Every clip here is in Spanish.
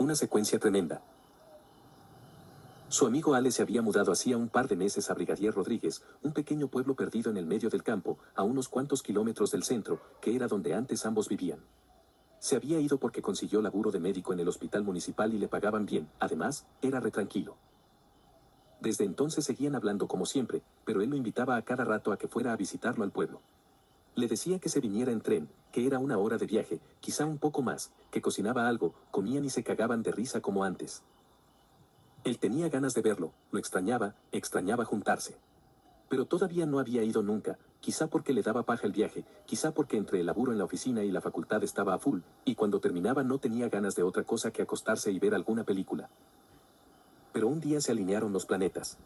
Una secuencia tremenda. Su amigo Ale se había mudado hacía un par de meses a Brigadier Rodríguez, un pequeño pueblo perdido en el medio del campo, a unos cuantos kilómetros del centro, que era donde antes ambos vivían. Se había ido porque consiguió laburo de médico en el hospital municipal y le pagaban bien, además, era retranquilo. Desde entonces seguían hablando como siempre, pero él lo invitaba a cada rato a que fuera a visitarlo al pueblo. Le decía que se viniera en tren, que era una hora de viaje, quizá un poco más, que cocinaba algo, comían y se cagaban de risa como antes. Él tenía ganas de verlo, lo extrañaba juntarse. Pero todavía no había ido nunca, quizá porque le daba paja el viaje, quizá porque entre el laburo en la oficina y la facultad estaba a full, y cuando terminaba no tenía ganas de otra cosa que acostarse y ver alguna película. Pero un día se alinearon los planetas.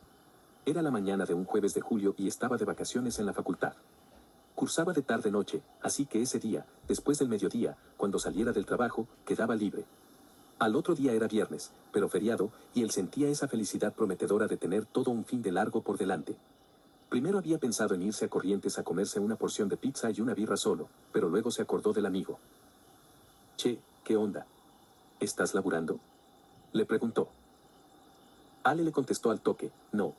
Era la mañana de un jueves de julio y estaba de vacaciones en la facultad. Cursaba de tarde-noche, así que ese día, después del mediodía, cuando saliera del trabajo, quedaba libre. Al otro día era viernes, pero feriado, y él sentía esa felicidad prometedora de tener todo un fin de largo por delante. Primero había pensado en irse a Corrientes a comerse una porción de pizza y una birra solo, pero luego se acordó del amigo. Che, ¿qué onda? ¿Estás laburando? Le preguntó. Ale le contestó al toque, no,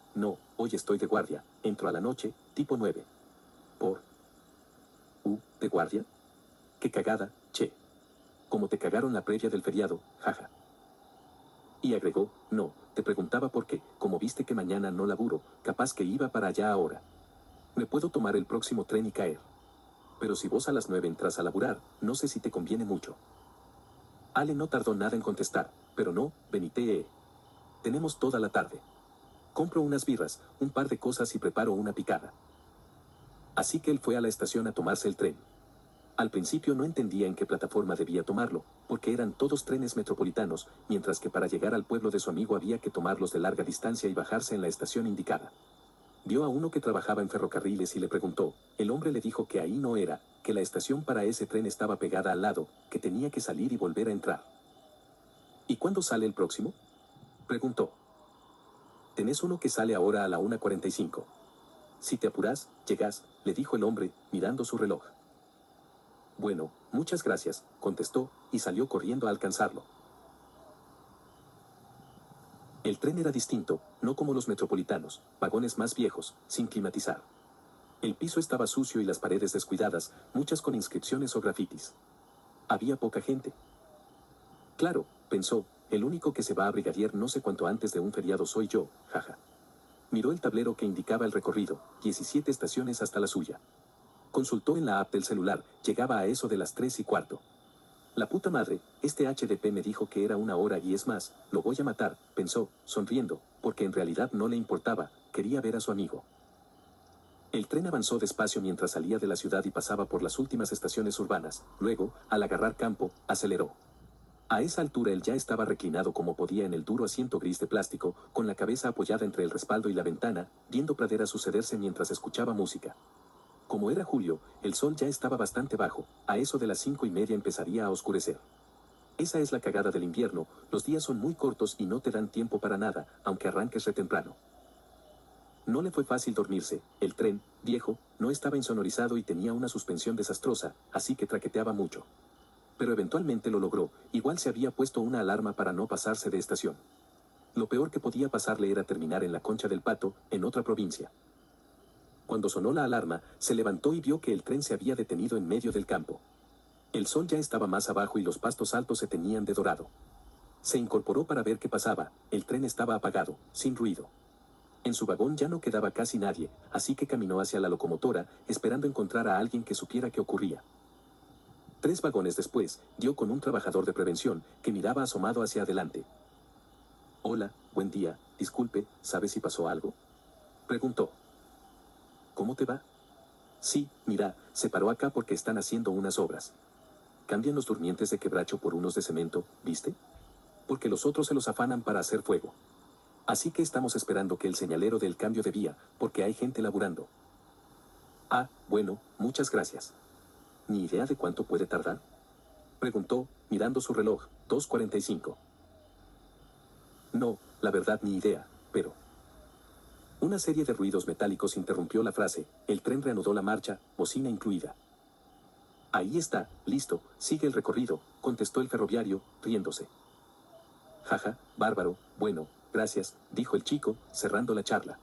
hoy estoy de guardia, entro a la noche, tipo 9. ¿Por? ¿De guardia? Qué cagada, che. Como te cagaron la previa del feriado, jaja. Y agregó, no, te preguntaba por qué, como viste que mañana no laburo, capaz que iba para allá ahora. Me puedo tomar el próximo tren y caer. Pero si vos a las 9 entras a laburar, no sé si te conviene mucho. Ale no tardó nada en contestar, pero no, venite. Tenemos toda la tarde. Compro unas birras, un par de cosas y preparo una picada. Así que él fue a la estación a tomarse el tren. Al principio no entendía en qué plataforma debía tomarlo, porque eran todos trenes metropolitanos, mientras que para llegar al pueblo de su amigo había que tomarlos de larga distancia y bajarse en la estación indicada. Vio a uno que trabajaba en ferrocarriles y le preguntó. El hombre le dijo que ahí no era, que la estación para ese tren estaba pegada al lado, que tenía que salir y volver a entrar. ¿Y cuándo sale el próximo? Preguntó. Tenés uno que sale ahora a la 1:45. Si te apurás, llegás, le dijo el hombre, mirando su reloj. Bueno, muchas gracias, contestó, y salió corriendo a alcanzarlo. El tren era distinto, no como los metropolitanos, vagones más viejos, sin climatizar. El piso estaba sucio y las paredes descuidadas, muchas con inscripciones o grafitis. Había poca gente. Claro, pensó, el único que se va a Brigadier no sé cuánto antes de un feriado soy yo, jaja. Miró el tablero que indicaba el recorrido, 17 estaciones hasta la suya. Consultó en la app del celular, llegaba a eso de las 3:15. La puta madre, este HDP me dijo que era 1 hora y es más, lo voy a matar, pensó, sonriendo, porque en realidad no le importaba, quería ver a su amigo. El tren avanzó despacio mientras salía de la ciudad y pasaba por las últimas estaciones urbanas, luego, al agarrar campo, aceleró. A esa altura él ya estaba reclinado como podía en el duro asiento gris de plástico, con la cabeza apoyada entre el respaldo y la ventana, viendo praderas sucederse mientras escuchaba música. Como era julio, el sol ya estaba bastante bajo, a eso de las 5:30 empezaría a oscurecer. Esa es la cagada del invierno, los días son muy cortos y no te dan tiempo para nada, aunque arranques retemprano. No le fue fácil dormirse, el tren, viejo, no estaba insonorizado y tenía una suspensión desastrosa, así que traqueteaba mucho. Pero eventualmente lo logró, igual se había puesto una alarma para no pasarse de estación. Lo peor que podía pasarle era terminar en la Concha del Pato, en otra provincia. Cuando sonó la alarma, se levantó y vio que el tren se había detenido en medio del campo. El sol ya estaba más abajo y los pastos altos se teñían de dorado. Se incorporó para ver qué pasaba, el tren estaba apagado, sin ruido. En su vagón ya no quedaba casi nadie, así que caminó hacia la locomotora, esperando encontrar a alguien que supiera qué ocurría. 3 vagones después, dio con un trabajador de prevención, que miraba asomado hacia adelante. Hola, buen día, disculpe, ¿sabe si pasó algo? Preguntó. ¿Cómo te va? Sí, mira, se paró acá porque están haciendo unas obras. Cambian los durmientes de quebracho por unos de cemento, ¿viste? Porque los otros se los afanan para hacer fuego. Así que estamos esperando que el señalero dé el cambio de vía, porque hay gente laburando. Ah, bueno, muchas gracias. ¿Ni idea de cuánto puede tardar? Preguntó, mirando su reloj, 2:45. No, la verdad ni idea, pero... Una serie de ruidos metálicos interrumpió la frase, el tren reanudó la marcha, bocina incluida. Ahí está, listo, sigue el recorrido, contestó el ferroviario, riéndose. Jaja, bárbaro, bueno, gracias, dijo el chico, cerrando la charla.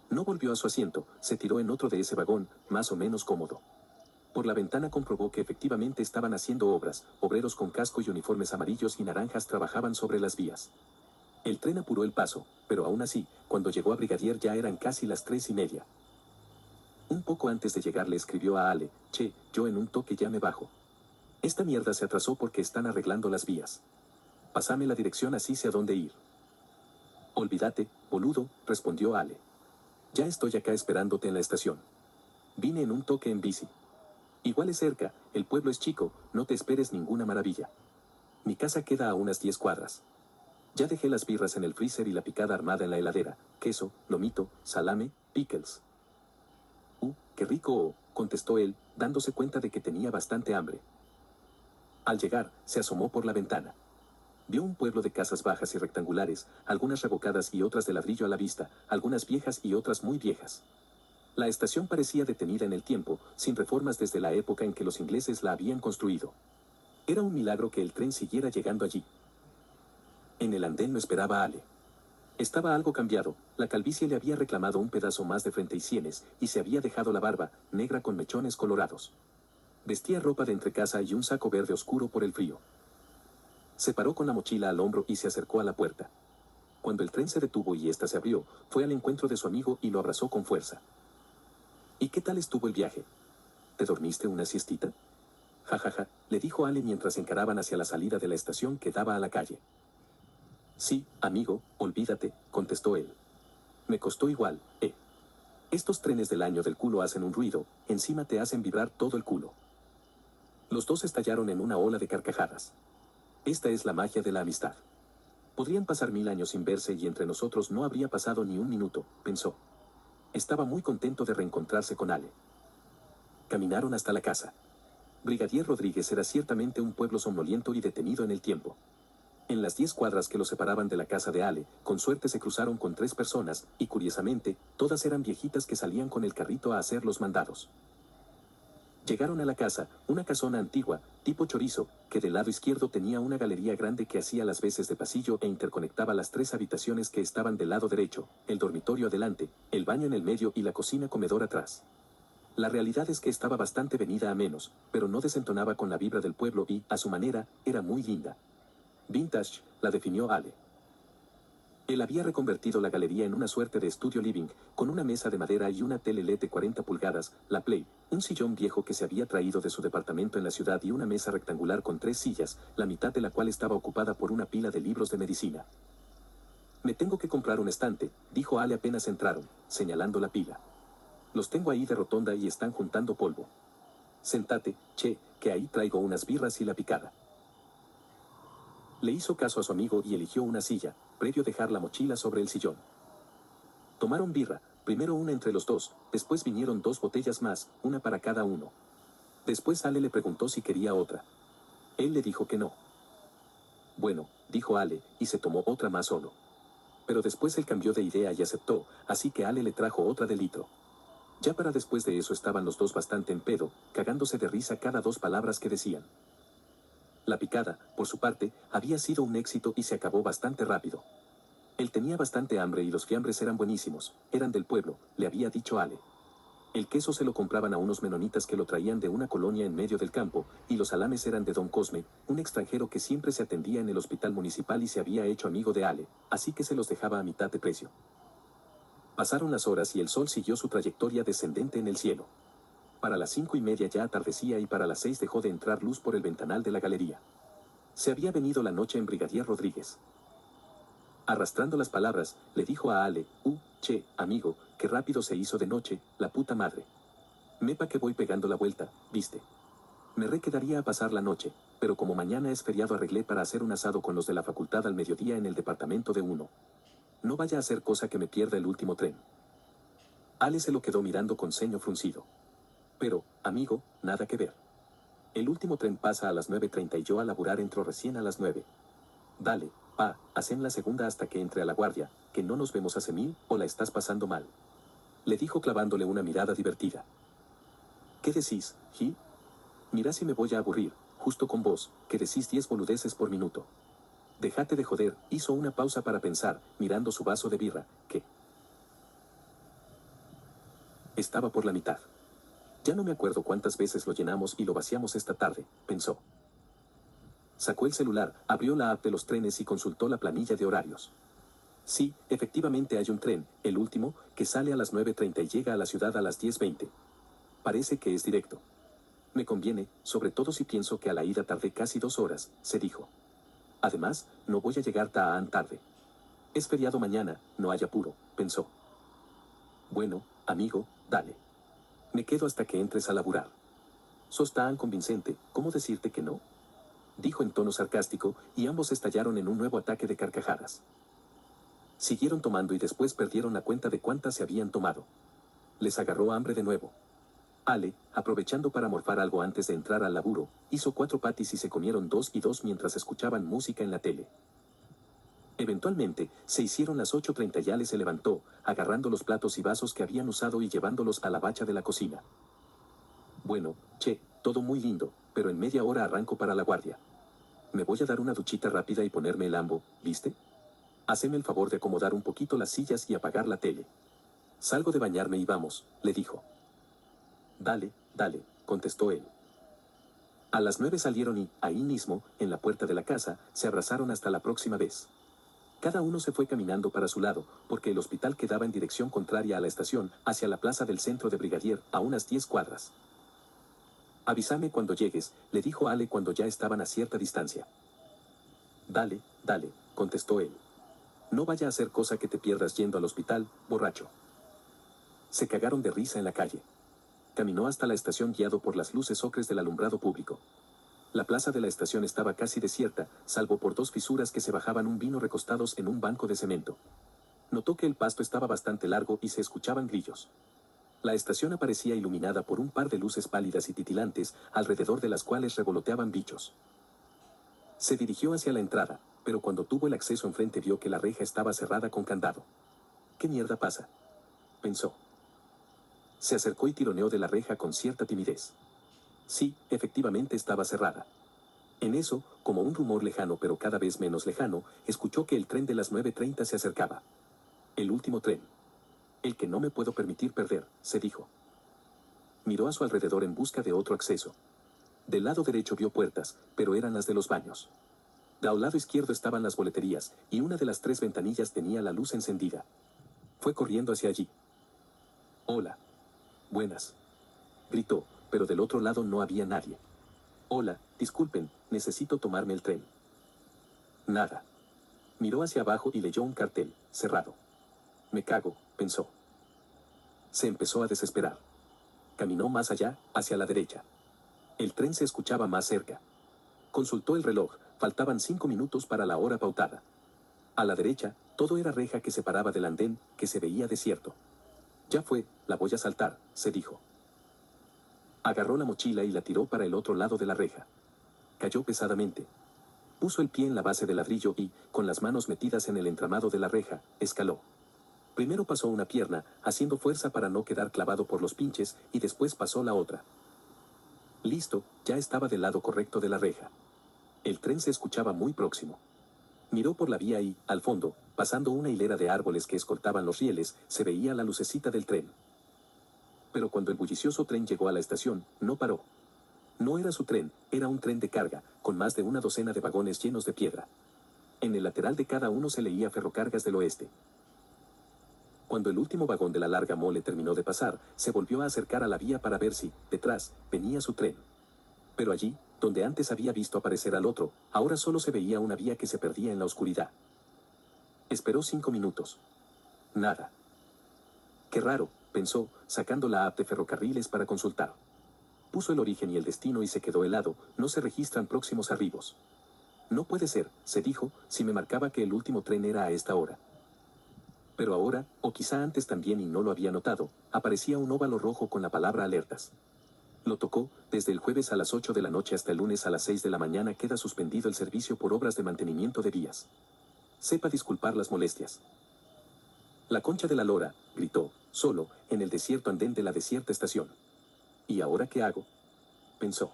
No volvió a su asiento, se tiró en otro de ese vagón, más o menos cómodo. Por la ventana comprobó que efectivamente estaban haciendo obras, obreros con casco y uniformes amarillos y naranjas trabajaban sobre las vías. El tren apuró el paso, pero aún así, cuando llegó a Brigadier ya eran casi las 3:30. Un poco antes de llegar le escribió a Ale: che, yo en un toque ya me bajo. Esta mierda se atrasó porque están arreglando las vías. Pásame la dirección así sé a dónde ir. Olvídate, boludo, respondió Ale. Ya estoy acá esperándote en la estación. Vine en un toque en bici. Igual es cerca, el pueblo es chico, no te esperes ninguna maravilla. Mi casa queda a unas 10 cuadras. Ya dejé las birras en el freezer y la picada armada en la heladera, queso, lomito, salame, pickles. Qué rico, contestó él, dándose cuenta de que tenía bastante hambre. Al llegar, se asomó por la ventana. Vio un pueblo de casas bajas y rectangulares, algunas revocadas y otras de ladrillo a la vista, algunas viejas y otras muy viejas. La estación parecía detenida en el tiempo, sin reformas desde la época en que los ingleses la habían construido. Era un milagro que el tren siguiera llegando allí. En el andén lo esperaba Ale. Estaba algo cambiado, la calvicie le había reclamado un pedazo más de frente y sienes, y se había dejado la barba, negra con mechones colorados. Vestía ropa de entrecasa y un saco verde oscuro por el frío. Se paró con la mochila al hombro y se acercó a la puerta. Cuando el tren se detuvo y ésta se abrió, fue al encuentro de su amigo y lo abrazó con fuerza. ¿Y qué tal estuvo el viaje? ¿Te dormiste una siestita? Ja, ja, ja, le dijo Ale mientras encaraban hacia la salida de la estación que daba a la calle. Sí, amigo, olvídate, contestó él. Me costó igual, ¿eh? Estos trenes del año del culo hacen un ruido, encima te hacen vibrar todo el culo. Los dos estallaron en una ola de carcajadas. Esta es la magia de la amistad. Podrían pasar 1000 años sin verse y entre nosotros no habría pasado ni un minuto, pensó. Estaba muy contento de reencontrarse con Ale. Caminaron hasta la casa. Brigadier Rodríguez era ciertamente un pueblo somnoliento y detenido en el tiempo. En las 10 cuadras que lo separaban de la casa de Ale, con suerte se cruzaron con 3 personas, y curiosamente, todas eran viejitas que salían con el carrito a hacer los mandados. Llegaron a la casa, una casona antigua, tipo chorizo, que del lado izquierdo tenía una galería grande que hacía las veces de pasillo e interconectaba las 3 habitaciones que estaban del lado derecho, el dormitorio adelante, el baño en el medio y la cocina-comedor atrás. La realidad es que estaba bastante venida a menos, pero no desentonaba con la vibra del pueblo y, a su manera, era muy linda. Vintage, la definió Ale. Él había reconvertido la galería en una suerte de estudio living, con una mesa de madera y una tele LED de 40 pulgadas, la Play, un sillón viejo que se había traído de su departamento en la ciudad y una mesa rectangular con 3 sillas, la mitad de la cual estaba ocupada por una pila de libros de medicina. Me tengo que comprar un estante, dijo Ale apenas entraron, señalando la pila. Los tengo ahí de rotonda y están juntando polvo. Sentate, che, que ahí traigo unas birras y la picada. Le hizo caso a su amigo y eligió una silla, previo dejar la mochila sobre el sillón. Tomaron birra, primero una entre los dos, después vinieron 2 botellas más, una para cada uno. Después Ale le preguntó si quería otra. Él le dijo que no. Bueno, dijo Ale, y se tomó otra más solo. Pero después él cambió de idea y aceptó, así que Ale le trajo otra de litro. Ya para después de eso estaban los dos bastante en pedo, cagándose de risa cada 2 palabras que decían. La picada, por su parte, había sido un éxito y se acabó bastante rápido. Él tenía bastante hambre y los fiambres eran buenísimos, eran del pueblo, le había dicho Ale. El queso se lo compraban a unos menonitas que lo traían de una colonia en medio del campo, y los salames eran de don Cosme, un extranjero que siempre se atendía en el hospital municipal y se había hecho amigo de Ale, así que se los dejaba a mitad de precio. Pasaron las horas y el sol siguió su trayectoria descendente en el cielo. Para las 5:30 ya atardecía y para las 6 dejó de entrar luz por el ventanal de la galería. Se había venido la noche en Brigadier Rodríguez. Arrastrando las palabras, le dijo a Ale: che, amigo, qué rápido se hizo de noche, la puta madre. Mepa que voy pegando la vuelta, viste. Me quedaría a pasar la noche, pero como mañana es feriado arreglé para hacer un asado con los de la facultad al mediodía en el departamento de uno. No vaya a ser cosa que me pierda el último tren. Ale se lo quedó mirando con ceño fruncido. Pero, amigo, nada que ver. El último tren pasa a las 9:30 y yo a laburar entro recién a las 9. Dale, pa, hacen la segunda hasta que entre a la guardia, que no nos vemos hace 1000, o la estás pasando mal. Le dijo clavándole una mirada divertida. ¿Qué decís, Gil? Mira si me voy a aburrir, justo con vos, que decís 10 boludeces por minuto. Déjate de joder, hizo una pausa para pensar, mirando su vaso de birra, que estaba por la mitad. Ya no me acuerdo cuántas veces lo llenamos y lo vaciamos esta tarde, pensó. Sacó el celular, abrió la app de los trenes y consultó la planilla de horarios. Sí, efectivamente hay un tren, el último, que sale a las 9:30 y llega a la ciudad a las 10:20. Parece que es directo. Me conviene, sobre todo si pienso que a la ida tardé casi 2 horas, se dijo. Además, no voy a llegar tan tarde. Es feriado mañana, no hay apuro, pensó. Bueno, amigo, dale. Me quedo hasta que entres a laburar. Sos tan convincente, ¿cómo decirte que no? Dijo en tono sarcástico, y ambos estallaron en un nuevo ataque de carcajadas. Siguieron tomando y después perdieron la cuenta de cuántas se habían tomado. Les agarró hambre de nuevo. Ale, aprovechando para morfar algo antes de entrar al laburo, hizo 4 patis y se comieron 2 y 2 mientras escuchaban música en la tele. Eventualmente, se hicieron las 8:30 y Ale se levantó, agarrando los platos y vasos que habían usado y llevándolos a la bacha de la cocina. Bueno, che, todo muy lindo, pero en media hora arranco para la guardia. Me voy a dar una duchita rápida y ponerme el ambo, ¿viste? Haceme el favor de acomodar un poquito las sillas y apagar la tele. Salgo de bañarme y vamos, le dijo. Dale, dale, contestó él. A las 9 salieron y, ahí mismo, en la puerta de la casa, se abrazaron hasta la próxima vez. Cada uno se fue caminando para su lado, porque el hospital quedaba en dirección contraria a la estación, hacia la plaza del centro de Brigadier, a unas 10 cuadras. Avísame cuando llegues, le dijo Ale cuando ya estaban a cierta distancia. Dale, dale, contestó él. No vaya a hacer cosa que te pierdas yendo al hospital, borracho. Se cagaron de risa en la calle. Caminó hasta la estación guiado por las luces ocres del alumbrado público. La plaza de la estación estaba casi desierta, salvo por 2 fisuras que se bajaban un vino recostados en un banco de cemento. Notó que el pasto estaba bastante largo y se escuchaban grillos. La estación aparecía iluminada por un par de luces pálidas y titilantes, alrededor de las cuales revoloteaban bichos. Se dirigió hacia la entrada, pero cuando tuvo el acceso enfrente vio que la reja estaba cerrada con candado. ¿Qué mierda pasa?, pensó. Se acercó y tironeó de la reja con cierta timidez. Sí, efectivamente estaba cerrada. En eso, como un rumor lejano pero cada vez menos lejano, escuchó que el tren de las 9:30 se acercaba. El último tren. El que no me puedo permitir perder, se dijo. Miró a su alrededor en busca de otro acceso. Del lado derecho vio puertas, pero eran las de los baños. Al lado izquierdo estaban las boleterías, y una de las 3 ventanillas tenía la luz encendida. Fue corriendo hacia allí. Hola. Buenas. Gritó, pero del otro lado no había nadie. Hola, disculpen, necesito tomarme el tren. Nada. Miró hacia abajo y leyó un cartel, cerrado. Me cago, pensó. Se empezó a desesperar. Caminó más allá, hacia la derecha. El tren se escuchaba más cerca. Consultó el reloj, faltaban 5 minutos para la hora pautada. A la derecha, todo era reja que separaba del andén, que se veía desierto. Ya fue, la voy a saltar, se dijo. Agarró la mochila y la tiró para el otro lado de la reja. Cayó pesadamente. Puso el pie en la base del ladrillo y, con las manos metidas en el entramado de la reja, escaló. Primero pasó una pierna, haciendo fuerza para no quedar clavado por los pinches, y después pasó la otra. Listo, ya estaba del lado correcto de la reja. El tren se escuchaba muy próximo. Miró por la vía y, al fondo, pasando una hilera de árboles que escoltaban los rieles, se veía la lucecita del tren. Pero cuando el bullicioso tren llegó a la estación, no paró. No era su tren, era un tren de carga, con más de una docena de vagones llenos de piedra. En el lateral de cada uno se leía Ferrocargas del Oeste. Cuando el último vagón de la larga mole terminó de pasar, se volvió a acercar a la vía para ver si, detrás, venía su tren. Pero allí, donde antes había visto aparecer al otro, ahora solo se veía una vía que se perdía en la oscuridad. Esperó 5 minutos. Nada. Qué raro, pensó, sacando la app de ferrocarriles para consultar. Puso el origen y el destino y se quedó helado, no se registran próximos arribos. No puede ser, se dijo, si me marcaba que el último tren era a esta hora. Pero ahora, o quizá antes también y no lo había notado, aparecía un óvalo rojo con la palabra alertas. Lo tocó, desde el jueves a las 8 de la noche hasta el lunes a las 6 de la mañana queda suspendido el servicio por obras de mantenimiento de vías. Sepa disculpar las molestias. La Concha de la Lora, gritó, solo, en el desierto andén de la desierta estación. ¿Y ahora qué hago?, pensó.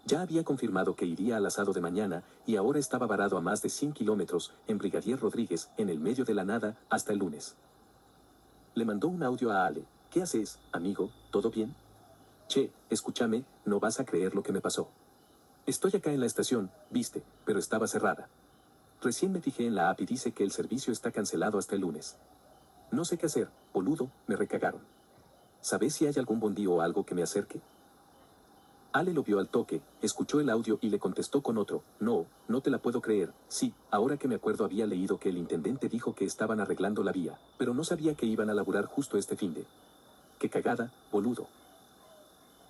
Ya había confirmado que iría al asado de mañana y ahora estaba varado a más de 100 kilómetros en Brigadier Rodríguez, en el medio de la nada, hasta el lunes. Le mandó un audio a Ale. ¿Qué haces, amigo? ¿Todo bien? Che, escúchame, no vas a creer lo que me pasó. Estoy acá en la estación, viste, pero estaba cerrada. Recién me fijé en la app y dice que el servicio está cancelado hasta el lunes. No sé qué hacer, boludo, me recagaron. ¿Sabés si hay algún bondi o algo que me acerque? Ale lo vio al toque, escuchó el audio y le contestó con otro. No, no te la puedo creer. Sí, ahora que me acuerdo había leído que el intendente dijo que estaban arreglando la vía, pero no sabía que iban a laburar justo este finde. Qué cagada, boludo.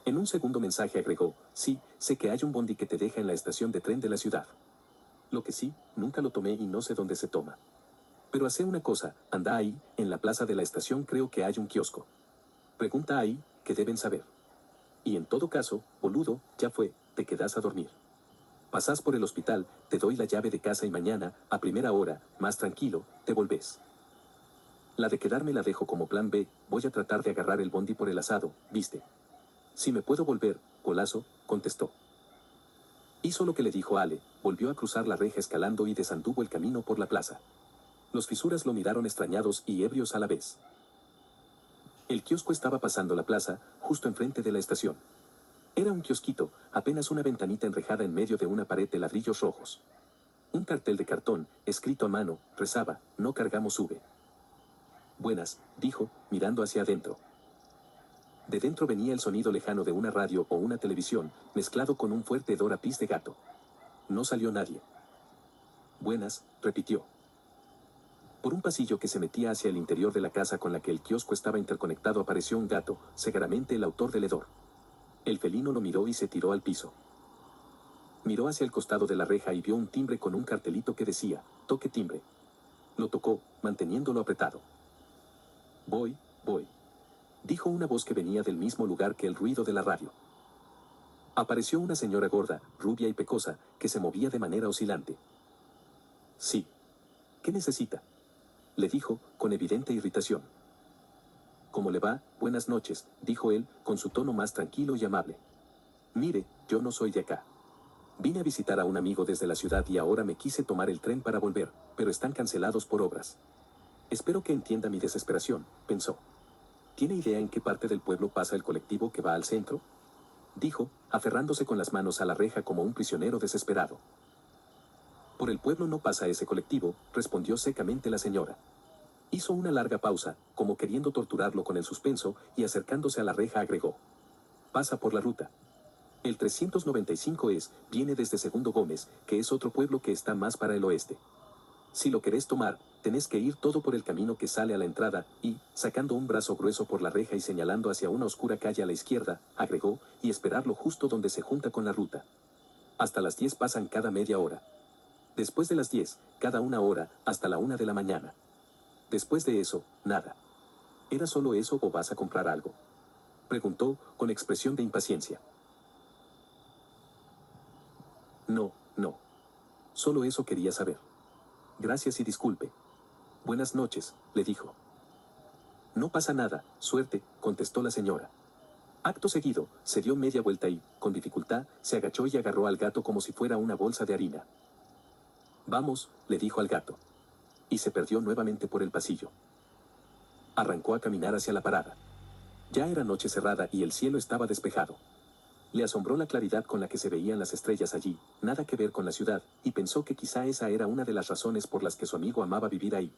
En un segundo mensaje agregó, sí, sé que hay un bondi que te deja en la estación de tren de la ciudad. Lo que sí, nunca lo tomé y no sé dónde se toma. Pero hace una cosa, anda ahí, en la plaza de la estación creo que hay un kiosco. Pregunta ahí, que deben saber. Y en todo caso, boludo, ya fue, te quedas a dormir. Pasás por el hospital, te doy la llave de casa y mañana, a primera hora, más tranquilo, te volvés. La de quedarme la dejo como plan B, voy a tratar de agarrar el bondi por el asado, viste. Si me puedo volver, golazo, contestó. Hizo lo que le dijo Ale, volvió a cruzar la reja escalando y desanduvo el camino por la plaza. Los fisuras lo miraron extrañados y ebrios a la vez. El kiosco estaba pasando la plaza, justo enfrente de la estación. Era un kiosquito, apenas una ventanita enrejada en medio de una pared de ladrillos rojos. Un cartel de cartón, escrito a mano, rezaba, no cargamos sube. Buenas, dijo, mirando hacia adentro. De dentro venía el sonido lejano de una radio o una televisión, mezclado con un fuerte hedor a pis de gato. No salió nadie. Buenas, repitió. Por un pasillo que se metía hacia el interior de la casa con la que el kiosco estaba interconectado apareció un gato, seguramente el autor del hedor. El felino lo miró y se tiró al piso. Miró hacia el costado de la reja y vio un timbre con un cartelito que decía, toque timbre. Lo tocó, manteniéndolo apretado. Voy, dijo una voz que venía del mismo lugar que el ruido de la radio. Apareció una señora gorda, rubia y pecosa, que se movía de manera oscilante. Sí. ¿Qué necesita? Le dijo, con evidente irritación. ¿Cómo le va? Buenas noches, dijo él, con su tono más tranquilo y amable. Mire, yo no soy de acá. Vine a visitar a un amigo desde la ciudad y ahora me quise tomar el tren para volver, pero están cancelados por obras. Espero que entienda mi desesperación, pensó. ¿Tiene idea en qué parte del pueblo pasa el colectivo que va al centro? Dijo, aferrándose con las manos a la reja como un prisionero desesperado. Por el pueblo no pasa ese colectivo, respondió secamente la señora. Hizo una larga pausa, como queriendo torturarlo con el suspenso, y acercándose a la reja agregó. Pasa por la ruta. El 395 viene desde Segundo Gómez, que es otro pueblo que está más para el oeste. Si lo querés tomar, tenés que ir todo por el camino que sale a la entrada, y, sacando un brazo grueso por la reja y señalando hacia una oscura calle a la izquierda, agregó, y esperarlo justo donde se junta con la ruta. Hasta las 10 pasan cada media hora. Después de las 10, cada una hora, hasta la 1 de la mañana. Después de eso, nada. ¿Era solo eso o vas a comprar algo? Preguntó, con expresión de impaciencia. No, no. Solo eso quería saber. Gracias y disculpe. Buenas noches, le dijo. No pasa nada, suerte, contestó la señora. Acto seguido, se dio media vuelta y, con dificultad, se agachó y agarró al gato como si fuera una bolsa de harina. Vamos, le dijo al gato. Y se perdió nuevamente por el pasillo. Arrancó a caminar hacia la parada. Ya era noche cerrada y el cielo estaba despejado. Le asombró la claridad con la que se veían las estrellas allí, nada que ver con la ciudad, y pensó que quizá esa era una de las razones por las que su amigo amaba vivir ahí.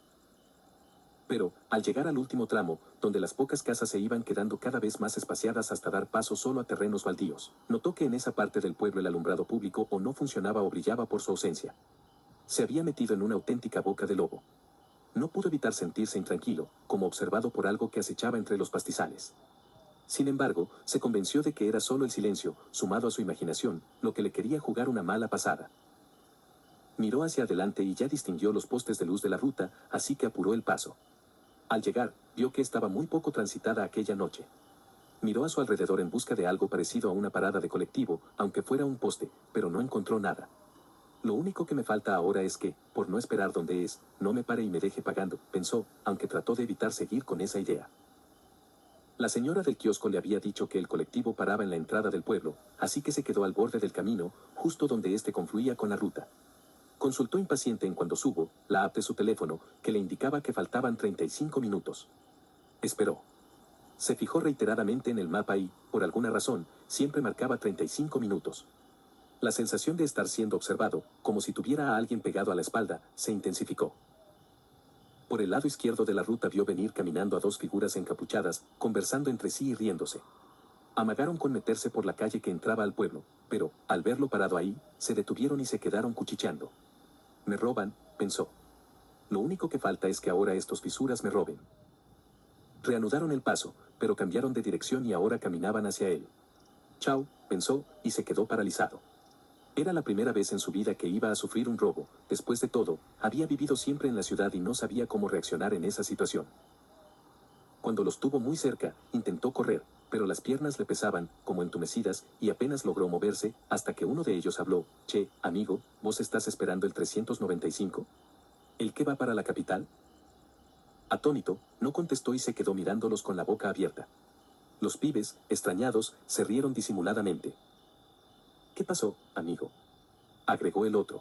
Pero, al llegar al último tramo, donde las pocas casas se iban quedando cada vez más espaciadas hasta dar paso solo a terrenos baldíos, notó que en esa parte del pueblo el alumbrado público o no funcionaba o brillaba por su ausencia. Se había metido en una auténtica boca de lobo. No pudo evitar sentirse intranquilo, como observado por algo que acechaba entre los pastizales. Sin embargo, se convenció de que era solo el silencio, sumado a su imaginación, lo que le quería jugar una mala pasada. Miró hacia adelante y ya distinguió los postes de luz de la ruta, así que apuró el paso. Al llegar, vio que estaba muy poco transitada aquella noche. Miró a su alrededor en busca de algo parecido a una parada de colectivo, aunque fuera un poste, pero no encontró nada. Lo único que me falta ahora es que, por no esperar donde es, no me pare y me deje pagando, pensó, aunque trató de evitar seguir con esa idea. La señora del kiosco le había dicho que el colectivo paraba en la entrada del pueblo, así que se quedó al borde del camino, justo donde éste confluía con la ruta. Consultó impaciente en cuando subo la app de su teléfono, que le indicaba que faltaban 35 minutos. Esperó. Se fijó reiteradamente en el mapa y, por alguna razón, siempre marcaba 35 minutos. La sensación de estar siendo observado, como si tuviera a alguien pegado a la espalda, se intensificó. Por el lado izquierdo de la ruta vio venir caminando a dos figuras encapuchadas, conversando entre sí y riéndose. Amagaron con meterse por la calle que entraba al pueblo, pero, al verlo parado ahí, se detuvieron y se quedaron cuchicheando. Me roban, pensó. Lo único que falta es que ahora estos fisuras me roben. Reanudaron el paso, pero cambiaron de dirección y ahora caminaban hacia él. Chao, pensó, y se quedó paralizado. Era la primera vez en su vida que iba a sufrir un robo. Después de todo, había vivido siempre en la ciudad y no sabía cómo reaccionar en esa situación. Cuando los tuvo muy cerca, intentó correr, pero las piernas le pesaban, como entumecidas, y apenas logró moverse, hasta que uno de ellos habló. Che, amigo, ¿vos estás esperando el 395? ¿El que va para la capital? Atónito, no contestó y se quedó mirándolos con la boca abierta. Los pibes, extrañados, se rieron disimuladamente. ¿Qué pasó, amigo?, agregó el otro.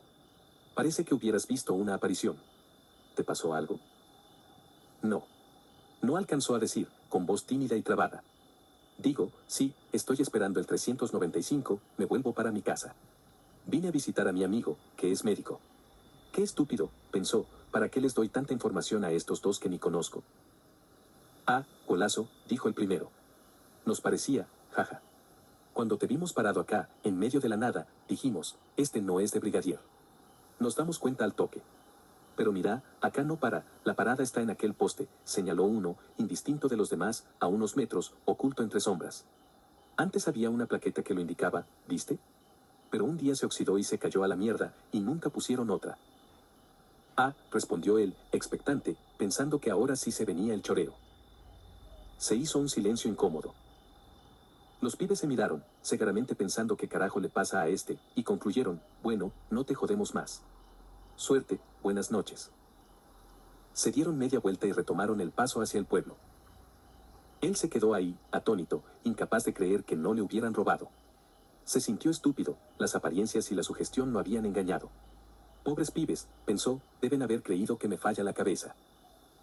Parece que hubieras visto una aparición. ¿Te pasó algo? No. No alcanzó a decir, con voz tímida y trabada. Digo, sí, estoy esperando el 395, me vuelvo para mi casa. Vine a visitar a mi amigo, que es médico. Qué estúpido, pensó, ¿para qué les doy tanta información a estos dos que ni conozco? Ah, golazo, dijo el primero. Nos parecía, jaja. Cuando te vimos parado acá, en medio de la nada, dijimos, este no es de brigadier. Nos damos cuenta al toque. Pero mira, acá no para, la parada está en aquel poste, señaló uno, indistinto de los demás, a unos metros, oculto entre sombras. Antes había una plaqueta que lo indicaba, ¿viste? Pero un día se oxidó y se cayó a la mierda, y nunca pusieron otra. Ah, respondió él, expectante, pensando que ahora sí se venía el choreo. Se hizo un silencio incómodo. Los pibes se miraron, seguramente pensando qué carajo le pasa a este, y concluyeron, bueno, no te jodemos más. Suerte, buenas noches. Se dieron media vuelta y retomaron el paso hacia el pueblo. Él se quedó ahí, atónito, incapaz de creer que no le hubieran robado. Se sintió estúpido, las apariencias y la sugestión lo habían engañado. Pobres pibes, pensó, deben haber creído que me falla la cabeza.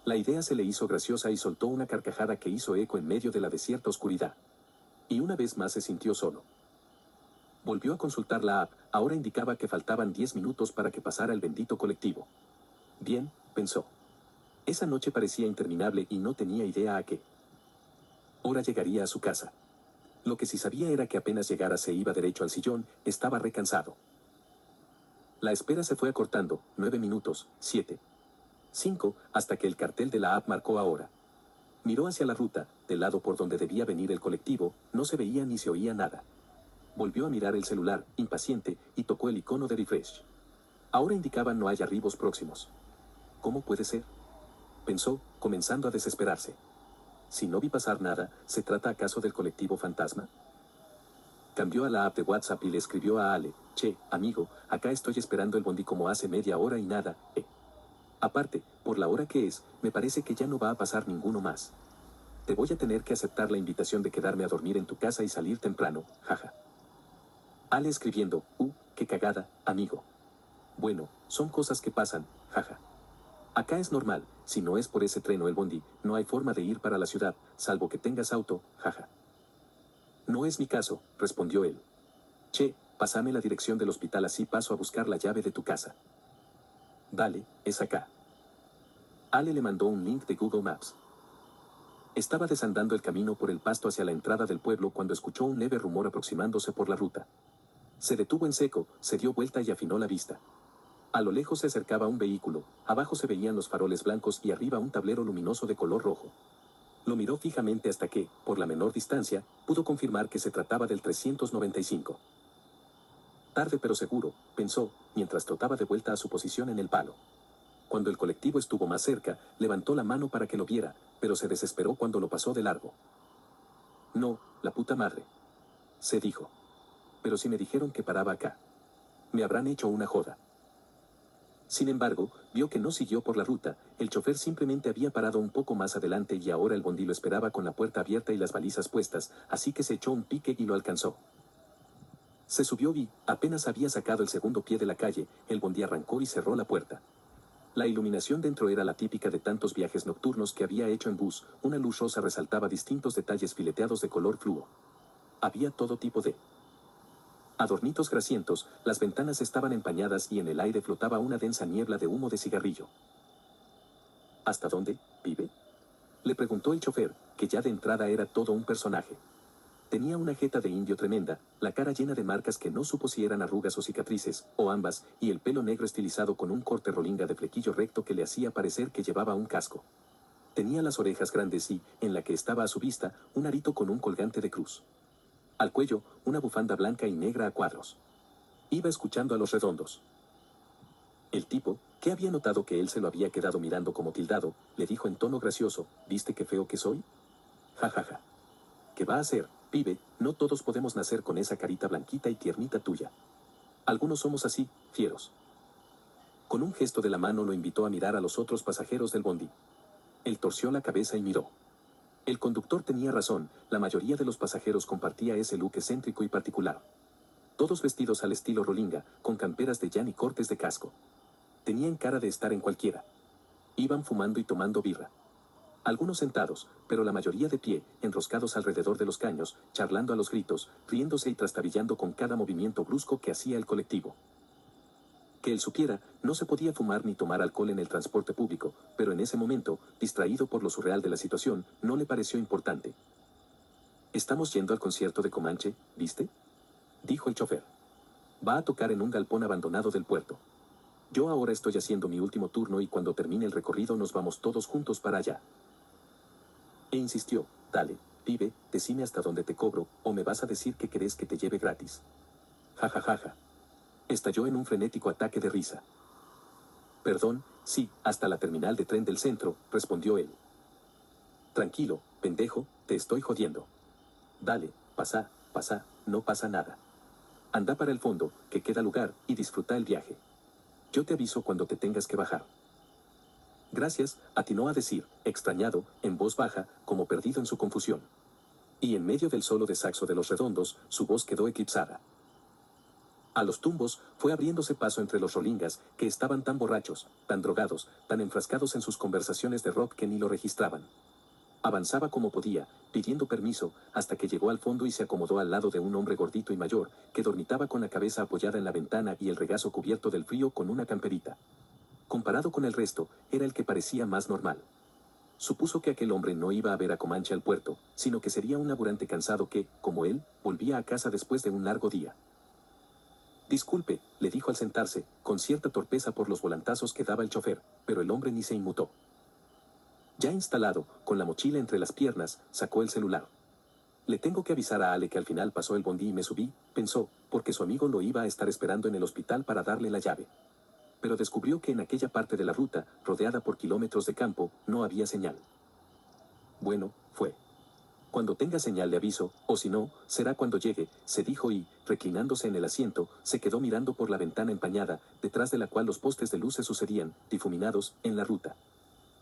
La idea se le hizo graciosa y soltó una carcajada que hizo eco en medio de la desierta oscuridad. Y una vez más se sintió solo. Volvió a consultar la app, ahora indicaba que faltaban 10 minutos para que pasara el bendito colectivo. Bien, pensó. Esa noche parecía interminable y no tenía idea a qué hora llegaría a su casa. Lo que sí sabía era que apenas llegara se iba derecho al sillón, estaba recansado. La espera se fue acortando, 9 minutos, 7, 5, hasta que el cartel de la app marcó ahora. Miró hacia la ruta, del lado por donde debía venir el colectivo, no se veía ni se oía nada. Volvió a mirar el celular, impaciente, y tocó el icono de refresh. Ahora indicaba no hay arribos próximos. ¿Cómo puede ser?, pensó, comenzando a desesperarse. Si no vi pasar nada, ¿se trata acaso del colectivo fantasma? Cambió a la app de WhatsApp y le escribió a Ale, che, amigo, acá estoy esperando el bondi como hace media hora y nada, Aparte, por la hora que es, me parece que ya no va a pasar ninguno más. Te voy a tener que aceptar la invitación de quedarme a dormir en tu casa y salir temprano, jaja. Ale escribiendo, qué cagada, amigo. Bueno, son cosas que pasan, jaja. Acá es normal, si no es por ese tren o el bondi, no hay forma de ir para la ciudad, salvo que tengas auto, jaja. No es mi caso, respondió él. Che, pásame la dirección del hospital así paso a buscar la llave de tu casa. Dale, es acá. Ale le mandó un link de Google Maps. Estaba desandando el camino por el pasto hacia la entrada del pueblo cuando escuchó un leve rumor aproximándose por la ruta. Se detuvo en seco, se dio vuelta y afinó la vista. A lo lejos se acercaba un vehículo, abajo se veían los faroles blancos y arriba un tablero luminoso de color rojo. Lo miró fijamente hasta que, por la menor distancia, pudo confirmar que se trataba del 395. Tarde pero seguro, pensó, mientras trotaba de vuelta a su posición en el palo. Cuando el colectivo estuvo más cerca, levantó la mano para que lo viera, pero se desesperó cuando lo pasó de largo. No, la puta madre, se dijo. Pero si me dijeron que paraba acá. Me habrán hecho una joda. Sin embargo, vio que no siguió por la ruta, el chofer simplemente había parado un poco más adelante y ahora el bondi lo esperaba con la puerta abierta y las balizas puestas, así que se echó un pique y lo alcanzó. Se subió y, apenas había sacado el segundo pie de la calle, el bondi arrancó y cerró la puerta. La iluminación dentro era la típica de tantos viajes nocturnos que había hecho en bus, una luz rosa resaltaba distintos detalles fileteados de color fluo. Había todo tipo de adornitos grasientos, las ventanas estaban empañadas y en el aire flotaba una densa niebla de humo de cigarrillo. ¿Hasta dónde, pibe? Le preguntó el chofer, que ya de entrada era todo un personaje. Tenía una jeta de indio tremenda, la cara llena de marcas que no supo si eran arrugas o cicatrices, o ambas, y el pelo negro estilizado con un corte rolinga de flequillo recto que le hacía parecer que llevaba un casco. Tenía las orejas grandes y, en la que estaba a su vista, un arito con un colgante de cruz. Al cuello, una bufanda blanca y negra a cuadros. Iba escuchando a los redondos. El tipo, que había notado que él se lo había quedado mirando como tildado, le dijo en tono gracioso, ¿viste qué feo que soy? Ja ja ja. ¿Qué va a hacer, pibe? No todos podemos nacer con esa carita blanquita y tiernita tuya. Algunos somos así, fieros. Con un gesto de la mano lo invitó a mirar a los otros pasajeros del bondi. Él torció la cabeza y miró. El conductor tenía razón, la mayoría de los pasajeros compartía ese look excéntrico y particular. Todos vestidos al estilo rolinga, con camperas de llan y cortes de casco. Tenían cara de estar en cualquiera. Iban fumando y tomando birra. Algunos sentados, pero la mayoría de pie, enroscados alrededor de los caños, charlando a los gritos, riéndose y trastabillando con cada movimiento brusco que hacía el colectivo. Que él supiera, no se podía fumar ni tomar alcohol en el transporte público, pero en ese momento, distraído por lo surreal de la situación, no le pareció importante. Estamos yendo al concierto de Comanche, ¿viste? Dijo el chofer. Va a tocar en un galpón abandonado del puerto. Yo ahora estoy haciendo mi último turno y cuando termine el recorrido nos vamos todos juntos para allá. E insistió, dale, pibe, decime hasta dónde te cobro, o me vas a decir que querés que te lleve gratis. Ja ja ja ja. Estalló en un frenético ataque de risa. Perdón, sí, hasta la terminal de tren del centro, respondió él. Tranquilo, pendejo, te estoy jodiendo. Dale, pasa, pasa, no pasa nada. Anda para el fondo, que queda lugar, y disfruta el viaje. Yo te aviso cuando te tengas que bajar. Gracias, atinó a decir, extrañado, en voz baja, como perdido en su confusión. Y en medio del solo de saxo de los redondos, su voz quedó eclipsada. A los tumbos, fue abriéndose paso entre los rolingas, que estaban tan borrachos, tan drogados, tan enfrascados en sus conversaciones de rock que ni lo registraban. Avanzaba como podía, pidiendo permiso, hasta que llegó al fondo y se acomodó al lado de un hombre gordito y mayor, que dormitaba con la cabeza apoyada en la ventana y el regazo cubierto del frío con una camperita. Comparado con el resto, era el que parecía más normal. Supuso que aquel hombre no iba a ver a Comanche al puerto, sino que sería un laburante cansado que, como él, volvía a casa después de un largo día. Disculpe, le dijo al sentarse, con cierta torpeza por los volantazos que daba el chofer, pero el hombre ni se inmutó. Ya instalado, con la mochila entre las piernas, sacó el celular. Le tengo que avisar a Ale que al final pasó el bondi y me subí, pensó, porque su amigo lo iba a estar esperando en el hospital para darle la llave. Pero descubrió que en aquella parte de la ruta, rodeada por kilómetros de campo, no había señal. Bueno, fue. Cuando tenga señal le aviso, o si no, será cuando llegue, se dijo y, reclinándose en el asiento, se quedó mirando por la ventana empañada, detrás de la cual los postes de luz se sucedían, difuminados, en la ruta.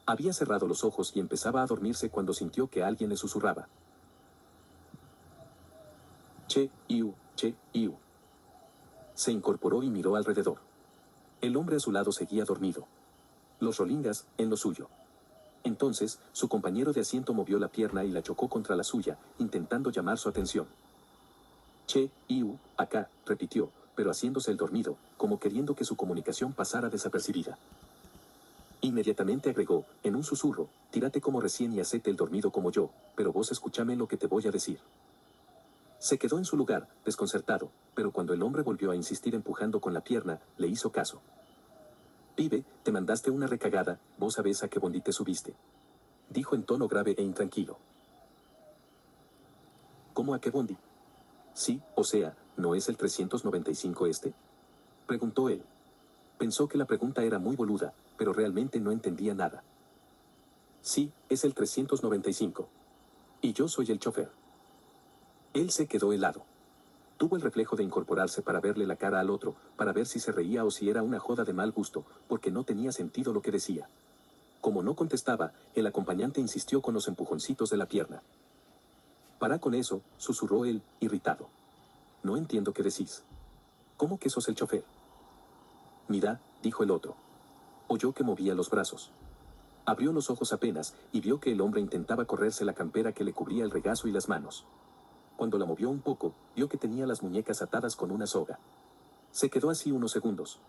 Había cerrado los ojos y empezaba a dormirse cuando sintió que alguien le susurraba. Che, iu, che, iu. Se incorporó y miró alrededor. El hombre a su lado seguía dormido. Los rolingas, en lo suyo. Entonces, su compañero de asiento movió la pierna y la chocó contra la suya, intentando llamar su atención. Che, iu, acá, repitió, pero haciéndose el dormido, como queriendo que su comunicación pasara desapercibida. Inmediatamente agregó, en un susurro, tírate como recién y hacete el dormido como yo, pero vos escúchame lo que te voy a decir. Se quedó en su lugar, desconcertado, pero cuando el hombre volvió a insistir empujando con la pierna, le hizo caso. Pibe, te mandaste una recagada, vos sabés a qué bondi te subiste. Dijo en tono grave e intranquilo. ¿Cómo a qué bondi? Sí, o sea, ¿no es el 395 este? Preguntó él. Pensó que la pregunta era muy boluda, pero realmente no entendía nada. Sí, es el 395. Y yo soy el chofer. Él se quedó helado. Tuvo el reflejo de incorporarse para verle la cara al otro, para ver si se reía o si era una joda de mal gusto, porque no tenía sentido lo que decía. Como no contestaba, el acompañante insistió con los empujoncitos de la pierna. «Para con eso», susurró él, irritado. «No entiendo qué decís. ¿Cómo que sos el chofer?» «Mira», dijo el otro. Oyó que movía los brazos. Abrió los ojos apenas y vio que el hombre intentaba correrse la campera que le cubría el regazo y las manos. Cuando la movió un poco, vio que tenía las muñecas atadas con una soga. Se quedó así unos segundos,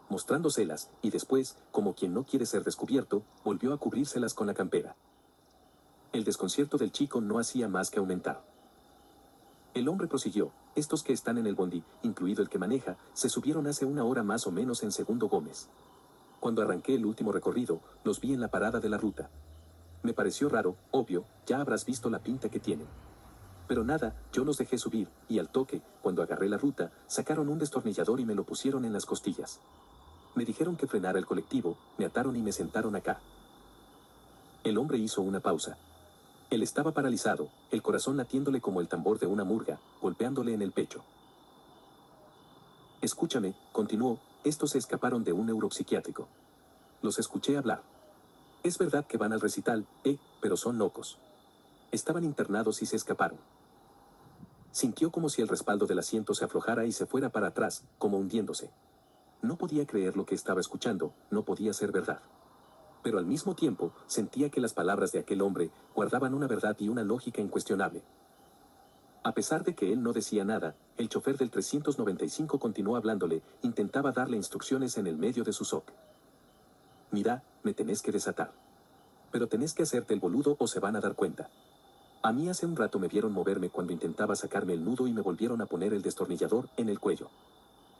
mostrándoselas, y después, como quien no quiere ser descubierto, volvió a cubrírselas con la campera. El desconcierto del chico no hacía más que aumentar. El hombre prosiguió: «Estos que están en el bondi, incluido el que maneja, se subieron hace una hora más o menos en Segundo Gómez. Cuando arranqué el último recorrido, los vi en la parada de la ruta. Me pareció raro, obvio, ya habrás visto la pinta que tienen. Pero nada, yo los dejé subir, y al toque, cuando agarré la ruta, sacaron un destornillador y me lo pusieron en las costillas. Me dijeron que frenara el colectivo, me ataron y me sentaron acá». El hombre hizo una pausa. Él estaba paralizado, el corazón latiéndole como el tambor de una murga, golpeándole en el pecho. «Escúchame», continuó, «estos se escaparon de un neuropsiquiátrico. Los escuché hablar. Es verdad que van al recital, pero son locos. Estaban internados y se escaparon». Sintió como si el respaldo del asiento se aflojara y se fuera para atrás, como hundiéndose. No podía creer lo que estaba escuchando, no podía ser verdad. Pero al mismo tiempo, sentía que las palabras de aquel hombre guardaban una verdad y una lógica incuestionable. A pesar de que él no decía nada, el chofer del 395 continuó hablándole, intentaba darle instrucciones en el medio de su SOC. «Mira, me tenés que desatar. Pero tenés que hacerte el boludo o se van a dar cuenta. A mí hace un rato me vieron moverme cuando intentaba sacarme el nudo y me volvieron a poner el destornillador en el cuello.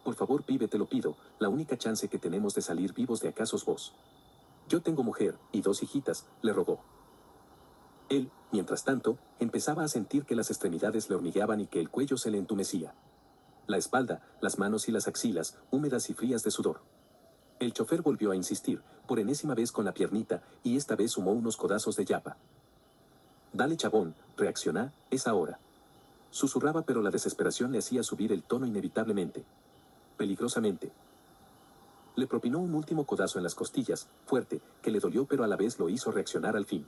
Por favor, pibe, te lo pido, la única chance que tenemos de salir vivos de acá sos vos. Yo tengo mujer y 2 hijitas», le rogó. Él, mientras tanto, empezaba a sentir que las extremidades le hormigueaban y que el cuello se le entumecía. La espalda, las manos y las axilas, húmedas y frías de sudor. El chofer volvió a insistir, por enésima vez con la piernita, y esta vez sumó unos codazos de yapa. «Dale, chabón, reacciona, es ahora». Susurraba, pero la desesperación le hacía subir el tono inevitablemente. Peligrosamente. Le propinó un último codazo en las costillas, fuerte, que le dolió pero a la vez lo hizo reaccionar al fin.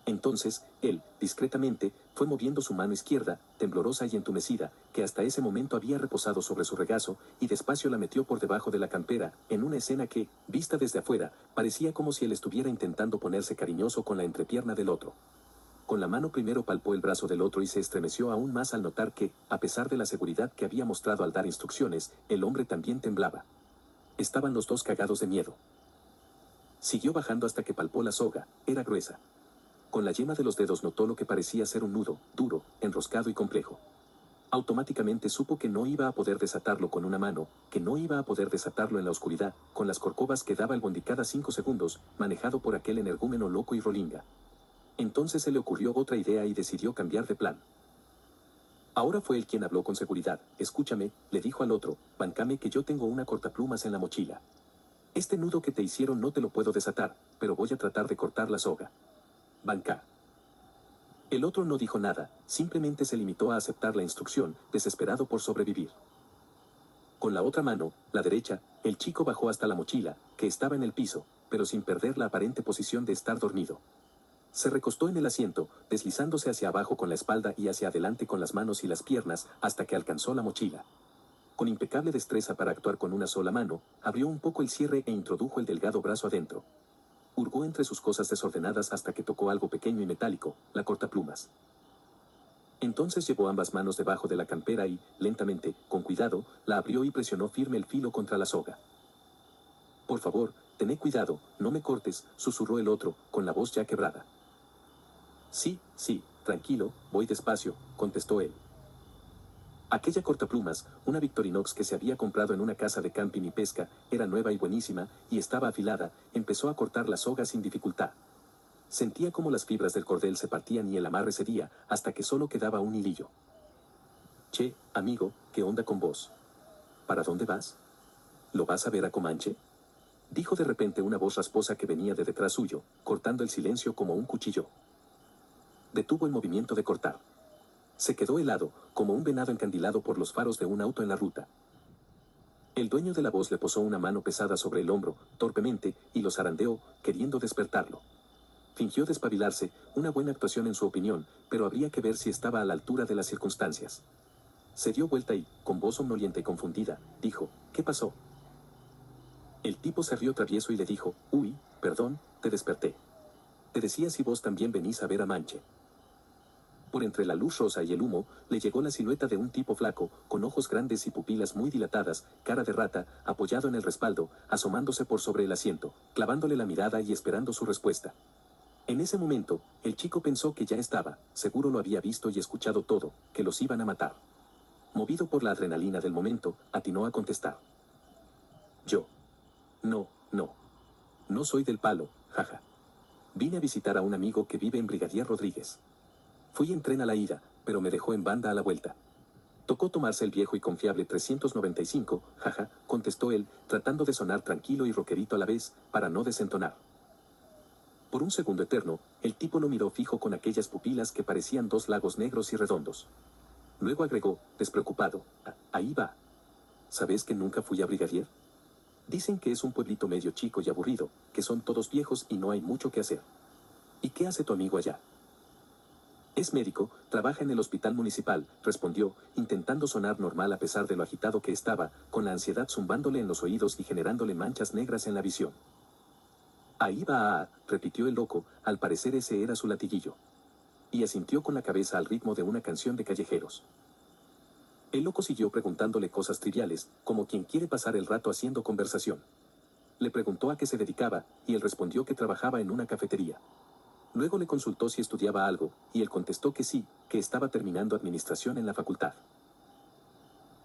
Entonces, él, discretamente, fue moviendo su mano izquierda, temblorosa y entumecida, que hasta ese momento había reposado sobre su regazo, y despacio la metió por debajo de la campera, en una escena que, vista desde afuera, parecía como si él estuviera intentando ponerse cariñoso con la entrepierna del otro. Con la mano primero palpó el brazo del otro y se estremeció aún más al notar que, a pesar de la seguridad que había mostrado al dar instrucciones, el hombre también temblaba. Estaban los dos cagados de miedo. Siguió bajando hasta que palpó la soga, era gruesa. Con la yema de los dedos notó lo que parecía ser un nudo, duro, enroscado y complejo. Automáticamente supo que no iba a poder desatarlo con una mano, que no iba a poder desatarlo en la oscuridad, con las corcovas que daba el bondi cada 5 segundos, manejado por aquel energúmeno loco y rolinga. Entonces se le ocurrió otra idea y decidió cambiar de plan. Ahora fue él quien habló con seguridad. «Escúchame», le dijo al otro, «bancame que yo tengo una cortaplumas en la mochila. Este nudo que te hicieron no te lo puedo desatar, pero voy a tratar de cortar la soga. Bancá». El otro no dijo nada, simplemente se limitó a aceptar la instrucción, desesperado por sobrevivir. Con la otra mano, la derecha, el chico bajó hasta la mochila, que estaba en el piso, pero sin perder la aparente posición de estar dormido. Se recostó en el asiento, deslizándose hacia abajo con la espalda y hacia adelante con las manos y las piernas, hasta que alcanzó la mochila. Con impecable destreza para actuar con una sola mano, abrió un poco el cierre e introdujo el delgado brazo adentro. Hurgó entre sus cosas desordenadas hasta que tocó algo pequeño y metálico, la cortaplumas. Entonces llevó ambas manos debajo de la campera y, lentamente, con cuidado, la abrió y presionó firme el filo contra la soga. «Por favor, tené cuidado, no me cortes», susurró el otro, con la voz ya quebrada. «Sí, tranquilo, voy despacio», contestó él. Aquella cortaplumas, una Victorinox que se había comprado en una casa de camping y pesca, era nueva y buenísima, y estaba afilada, empezó a cortar la soga sin dificultad. Sentía como las fibras del cordel se partían y el amarre cedía, hasta que solo quedaba un hilillo. «Che, amigo, ¿qué onda con vos? ¿Para dónde vas? ¿Lo vas a ver a Comanche?», dijo de repente una voz rasposa que venía de detrás suyo, cortando el silencio como un cuchillo. Detuvo el movimiento de cortar. Se quedó helado, como un venado encandilado por los faros de un auto en la ruta. El dueño de la voz le posó una mano pesada sobre el hombro, torpemente, y lo zarandeó, queriendo despertarlo. Fingió despabilarse, una buena actuación en su opinión, pero habría que ver si estaba a la altura de las circunstancias. Se dio vuelta y, con voz somnolienta y confundida, dijo: ¿Qué pasó? El tipo se rió travieso y le dijo: Uy, perdón, te desperté. Te decía si vos también venís a ver a Manche. Por entre la luz rosa y el humo, le llegó la silueta de un tipo flaco, con ojos grandes y pupilas muy dilatadas, cara de rata, apoyado en el respaldo, asomándose por sobre el asiento, clavándole la mirada y esperando su respuesta. En ese momento, el chico pensó que ya estaba, seguro lo había visto y escuchado todo, que los iban a matar. Movido por la adrenalina del momento, atinó a contestar. Yo. No, no. No soy del palo, jaja. Vine a visitar a un amigo que vive en Brigadier Rodríguez. Fui en tren a la ida, pero me dejó en banda a la vuelta. Tocó tomarse el viejo y confiable 395, jaja, contestó él, tratando de sonar tranquilo y rockerito a la vez, para no desentonar. Por un segundo eterno, el tipo lo miró fijo con aquellas pupilas que parecían dos lagos negros y redondos. Luego agregó, despreocupado: Ahí va. ¿Sabes que nunca fui a Brigadier? Dicen que es un pueblito medio chico y aburrido, que son todos viejos y no hay mucho que hacer. ¿Y qué hace tu amigo allá? Es médico, trabaja en el hospital municipal, respondió, intentando sonar normal a pesar de lo agitado que estaba, con la ansiedad zumbándole en los oídos y generándole manchas negras en la visión. Ahí va, repitió el loco, al parecer ese era su latiguillo. Y asintió con la cabeza al ritmo de una canción de callejeros. El loco siguió preguntándole cosas triviales, como quien quiere pasar el rato haciendo conversación. Le preguntó a qué se dedicaba, y él respondió que trabajaba en una cafetería. Luego le consultó si estudiaba algo, y él contestó que sí, que estaba terminando administración en la facultad.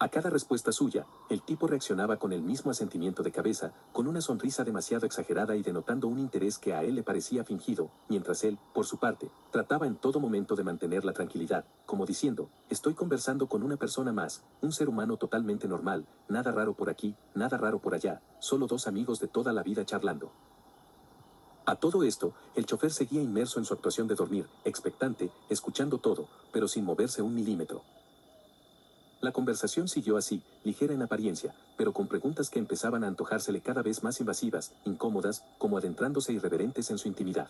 A cada respuesta suya, el tipo reaccionaba con el mismo asentimiento de cabeza, con una sonrisa demasiado exagerada y denotando un interés que a él le parecía fingido, mientras él, por su parte, trataba en todo momento de mantener la tranquilidad, como diciendo: estoy conversando con una persona más, un ser humano totalmente normal, nada raro por aquí, nada raro por allá, solo dos amigos de toda la vida charlando. A todo esto, el chofer seguía inmerso en su actuación de dormir, expectante, escuchando todo, pero sin moverse un milímetro. La conversación siguió así, ligera en apariencia, pero con preguntas que empezaban a antojársele cada vez más invasivas, incómodas, como adentrándose irreverentes en su intimidad.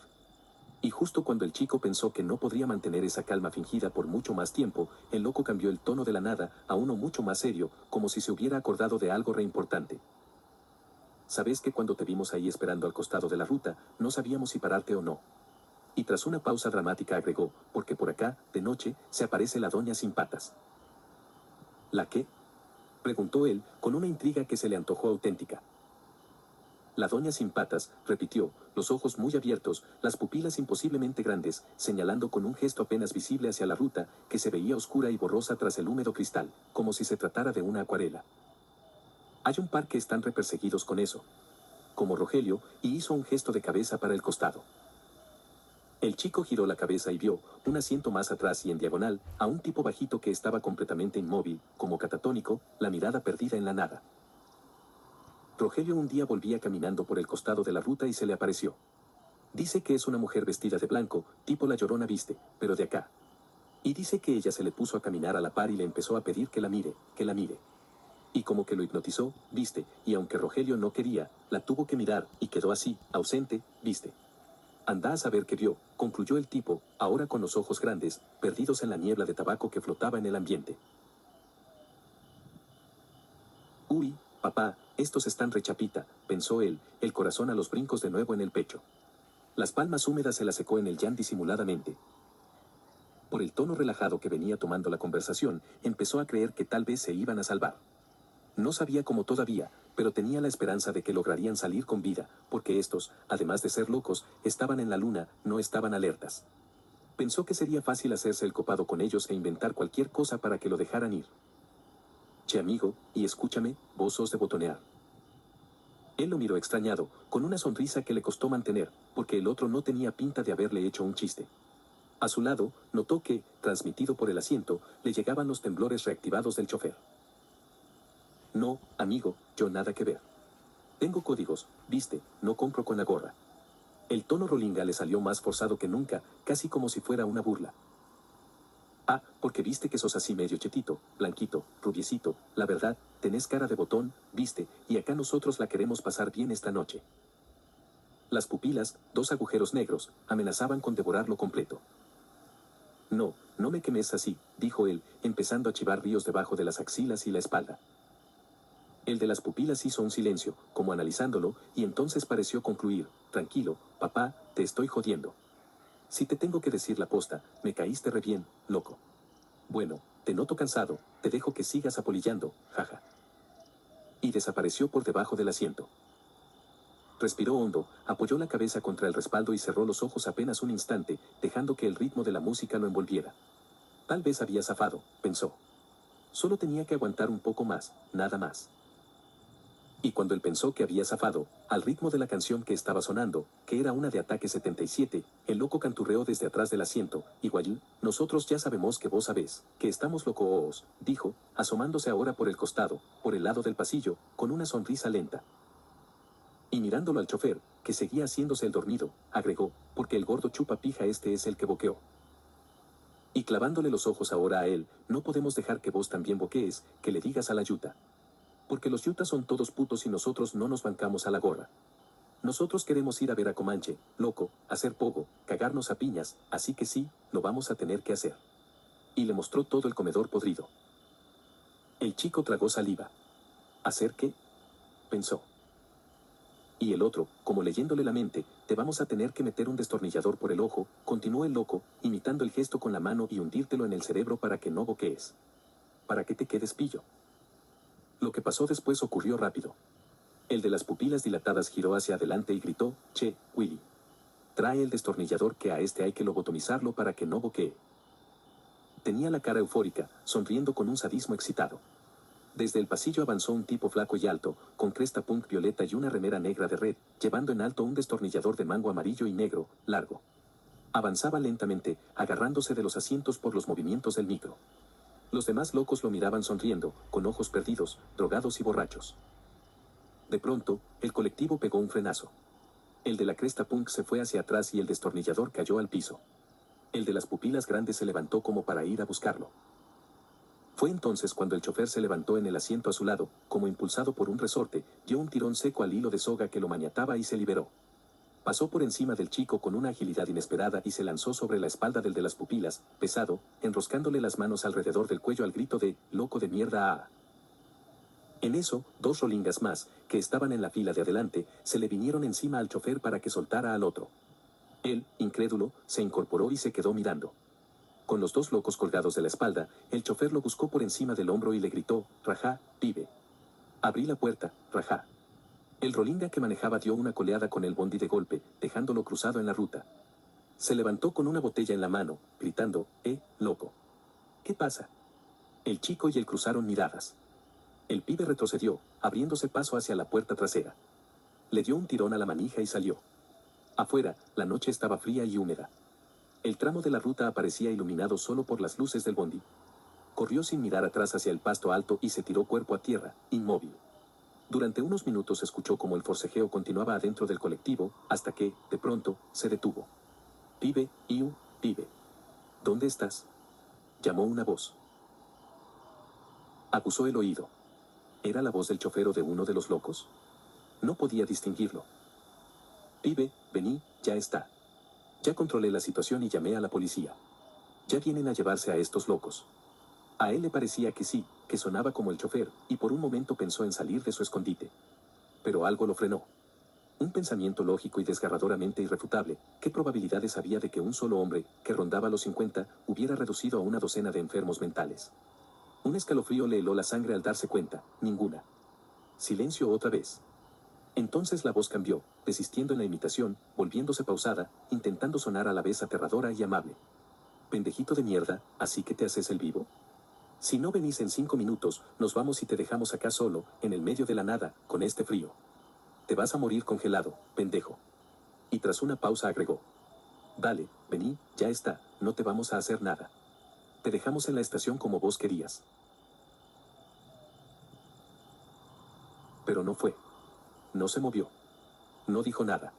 Y justo cuando el chico pensó que no podría mantener esa calma fingida por mucho más tiempo, el loco cambió el tono de la nada a uno mucho más serio, como si se hubiera acordado de algo reimportante. Sabes que cuando te vimos ahí esperando al costado de la ruta, no sabíamos si pararte o no. Y tras una pausa dramática agregó: porque por acá, de noche, se aparece la doña sin patas. ¿La qué? Preguntó él, con una intriga que se le antojó auténtica. La doña sin patas, repitió, los ojos muy abiertos, las pupilas imposiblemente grandes, señalando con un gesto apenas visible hacia la ruta, que se veía oscura y borrosa tras el húmedo cristal, como si se tratara de una acuarela. Hay un par que están reperseguidos con eso. Como Rogelio, y hizo un gesto de cabeza para el costado. El chico giró la cabeza y vio, un asiento más atrás y en diagonal, a un tipo bajito que estaba completamente inmóvil, como catatónico, la mirada perdida en la nada. Rogelio un día volvía caminando por el costado de la ruta y se le apareció. Dice que es una mujer vestida de blanco, tipo La Llorona viste, pero de acá. Y dice que ella se le puso a caminar a la par y le empezó a pedir que la mire, que la mire. Y como que lo hipnotizó, viste, y aunque Rogelio no quería, la tuvo que mirar, y quedó así, ausente, viste. Anda a saber qué vio, concluyó el tipo, ahora con los ojos grandes, perdidos en la niebla de tabaco que flotaba en el ambiente. Uy, papá, estos están rechapita, pensó él, el corazón a los brincos de nuevo en el pecho. Las palmas húmedas se las secó en el llan disimuladamente. Por el tono relajado que venía tomando la conversación, empezó a creer que tal vez se iban a salvar. No sabía cómo todavía, pero tenía la esperanza de que lograrían salir con vida, porque estos, además de ser locos, estaban en la luna, no estaban alertas. Pensó que sería fácil hacerse el copado con ellos e inventar cualquier cosa para que lo dejaran ir. Che amigo, y escúchame, vos sos de botonear. Él lo miró extrañado, con una sonrisa que le costó mantener, porque el otro no tenía pinta de haberle hecho un chiste. A su lado, notó que, transmitido por el asiento, le llegaban los temblores reactivados del chofer. No, amigo, yo nada que ver. Tengo códigos, viste, no compro con la gorra. El tono rolinga le salió más forzado que nunca, casi como si fuera una burla. Ah, porque viste que sos así medio chetito, blanquito, rubiecito, la verdad, tenés cara de botón, viste, y acá nosotros la queremos pasar bien esta noche. Las pupilas, dos agujeros negros, amenazaban con devorarlo completo. No, no me quemes así, dijo él, empezando a chivar ríos debajo de las axilas y la espalda. El de las pupilas hizo un silencio, como analizándolo, y entonces pareció concluir, tranquilo, papá, te estoy jodiendo. Si te tengo que decir la posta, me caíste re bien, loco. Bueno, te noto cansado, te dejo que sigas apolillando, jaja. Y desapareció por debajo del asiento. Respiró hondo, apoyó la cabeza contra el respaldo y cerró los ojos apenas un instante, dejando que el ritmo de la música lo envolviera. Tal vez había zafado, pensó. Solo tenía que aguantar un poco más, nada más. Y cuando él pensó que había zafado, al ritmo de la canción que estaba sonando, que era una de Ataque 77, el loco canturreó desde atrás del asiento, igual, nosotros ya sabemos que vos sabés, que estamos locos, dijo, asomándose ahora por el costado, por el lado del pasillo, con una sonrisa lenta. Y mirándolo al chofer, que seguía haciéndose el dormido, agregó, porque el gordo chupa pija este es el que boqueó. Y clavándole los ojos ahora a él, no podemos dejar que vos también boquees, que le digas a la yuta. Porque los yutas son todos putos y nosotros no nos bancamos a la gorra. Nosotros queremos ir a ver a Comanche, loco, hacer pogo, cagarnos a piñas, así que sí, lo vamos a tener que hacer. Y le mostró todo el comedor podrido. El chico tragó saliva. ¿Hacer qué? Pensó. Y el otro, como leyéndole la mente, te vamos a tener que meter un destornillador por el ojo, continuó el loco, imitando el gesto con la mano y hundírtelo en el cerebro para que no boquees. Para que te quedes pillo. Lo que pasó después ocurrió rápido. El de las pupilas dilatadas giró hacia adelante y gritó, che, Willy. Trae el destornillador que a este hay que lobotomizarlo para que no boquee. Tenía la cara eufórica, sonriendo con un sadismo excitado. Desde el pasillo avanzó un tipo flaco y alto, con cresta punk violeta y una remera negra de red, llevando en alto un destornillador de mango amarillo y negro, largo. Avanzaba lentamente, agarrándose de los asientos por los movimientos del micro. Los demás locos lo miraban sonriendo, con ojos perdidos, drogados y borrachos. De pronto, el colectivo pegó un frenazo. El de la cresta punk se fue hacia atrás y el destornillador cayó al piso. El de las pupilas grandes se levantó como para ir a buscarlo. Fue entonces cuando el chofer se levantó en el asiento a su lado, como impulsado por un resorte, dio un tirón seco al hilo de soga que lo maniataba y se liberó. Pasó por encima del chico con una agilidad inesperada y se lanzó sobre la espalda del de las pupilas, pesado, enroscándole las manos alrededor del cuello al grito de, loco de mierda ah. En eso, dos rolingas más, que estaban en la fila de adelante, se le vinieron encima al chofer para que soltara al otro. Él, incrédulo, se incorporó y se quedó mirando. Con los dos locos colgados de la espalda, el chofer lo buscó por encima del hombro y le gritó, rajá, pibe. Abrí la puerta, rajá. El rolinga que manejaba dio una coleada con el bondi de golpe, dejándolo cruzado en la ruta. Se levantó con una botella en la mano, gritando, loco. ¿Qué pasa? El chico y él cruzaron miradas. El pibe retrocedió, abriéndose paso hacia la puerta trasera. Le dio un tirón a la manija y salió. Afuera, la noche estaba fría y húmeda. El tramo de la ruta aparecía iluminado solo por las luces del bondi. Corrió sin mirar atrás hacia el pasto alto y se tiró cuerpo a tierra, inmóvil. Durante unos minutos escuchó como el forcejeo continuaba adentro del colectivo, hasta que, de pronto, se detuvo. Pibe, pibe. ¿Dónde estás? Llamó una voz. Acusó el oído. ¿Era la voz del chofer o de uno de los locos? No podía distinguirlo. Pibe, vení, ya está. Ya controlé la situación y llamé a la policía. Ya vienen a llevarse a estos locos. A él le parecía que sí, que sonaba como el chofer, y por un momento pensó en salir de su escondite. Pero algo lo frenó. Un pensamiento lógico y desgarradoramente irrefutable. ¿Qué probabilidades había de que un solo hombre, que rondaba los 50, hubiera reducido a una docena de enfermos mentales? Un escalofrío le heló la sangre al darse cuenta. Ninguna. Silencio otra vez. Entonces la voz cambió, desistiendo en la imitación, volviéndose pausada, intentando sonar a la vez aterradora y amable. Pendejito de mierda, ¿así que te haces el vivo? Si no venís en 5 minutos, nos vamos y te dejamos acá solo, en el medio de la nada, con este frío. Te vas a morir congelado, pendejo. Y tras una pausa agregó. Dale, vení, ya está, no te vamos a hacer nada. Te dejamos en la estación como vos querías. Pero no fue. No se movió. No dijo nada.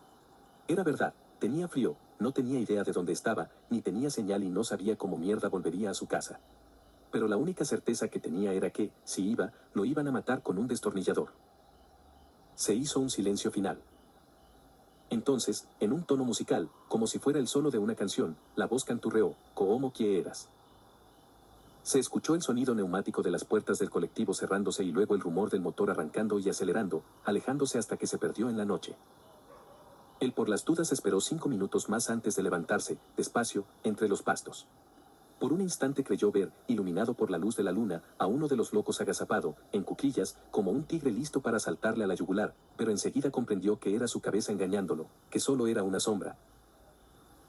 Era verdad, tenía frío, No tenía idea de dónde estaba, ni tenía señal y no sabía cómo mierda volvería a su casa. Pero la única certeza que tenía era que, si iba, lo iban a matar con un destornillador. Se hizo un silencio final. Entonces, en un tono musical, como si fuera el solo de una canción, la voz canturreó: "¿Cómo quieras?". Se escuchó el sonido neumático de las puertas del colectivo cerrándose y luego el rumor del motor arrancando y acelerando, alejándose hasta que se perdió en la noche. Él por las dudas esperó 5 minutos más antes de levantarse, despacio, entre los pastos. Por un instante creyó ver, iluminado por la luz de la luna, a uno de los locos agazapado, en cuclillas, como un tigre listo para saltarle a la yugular, pero enseguida comprendió que era su cabeza engañándolo, que solo era una sombra.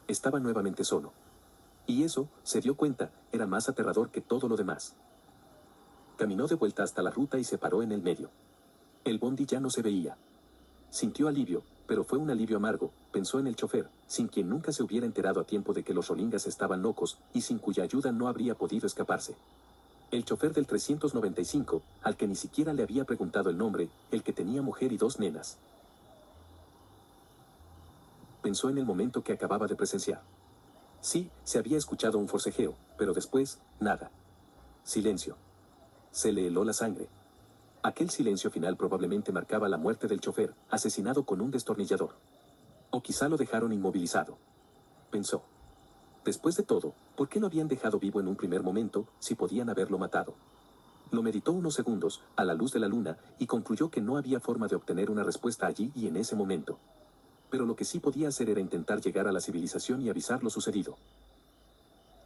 Estaba nuevamente solo. Y eso, se dio cuenta, era más aterrador que todo lo demás. Caminó de vuelta hasta la ruta y se paró en el medio. El bondi ya no se veía. Sintió alivio, pero fue un alivio amargo. Pensó en el chofer, sin quien nunca se hubiera enterado a tiempo de que los rolingas estaban locos, y sin cuya ayuda no habría podido escaparse. El chofer del 395, al que ni siquiera le había preguntado el nombre, el que tenía mujer y 2 nenas. Pensó en el momento que acababa de presenciar. Sí, se había escuchado un forcejeo, pero después, nada. Silencio. Se le heló la sangre. Aquel silencio final probablemente marcaba la muerte del chofer, asesinado con un destornillador. O quizá lo dejaron inmovilizado. Pensó. Después de todo, ¿por qué lo habían dejado vivo en un primer momento, si podían haberlo matado? Lo meditó unos segundos, a la luz de la luna, y concluyó que no había forma de obtener una respuesta allí y en ese momento. Pero lo que sí podía hacer era intentar llegar a la civilización y avisar lo sucedido.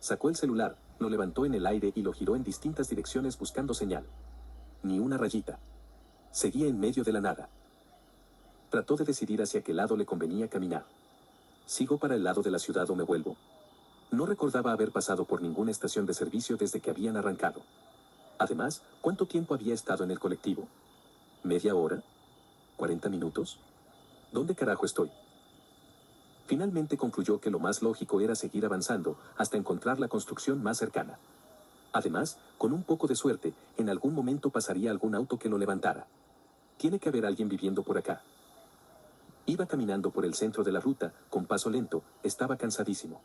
Sacó el celular, lo levantó en el aire y lo giró en distintas direcciones buscando señal. Ni una rayita. Seguía en medio de la nada. Trató de decidir hacia qué lado le convenía caminar. ¿Sigo para el lado de la ciudad o me vuelvo? No recordaba haber pasado por ninguna estación de servicio desde que habían arrancado. Además, ¿cuánto tiempo había estado en el colectivo? ¿Media hora? ¿40 minutos? ¿Dónde carajo estoy? Finalmente concluyó que lo más lógico era seguir avanzando hasta encontrar la construcción más cercana. Además, con un poco de suerte, en algún momento pasaría algún auto que lo levantara. Tiene que haber alguien viviendo por acá. Iba caminando por el centro de la ruta, con paso lento, estaba cansadísimo.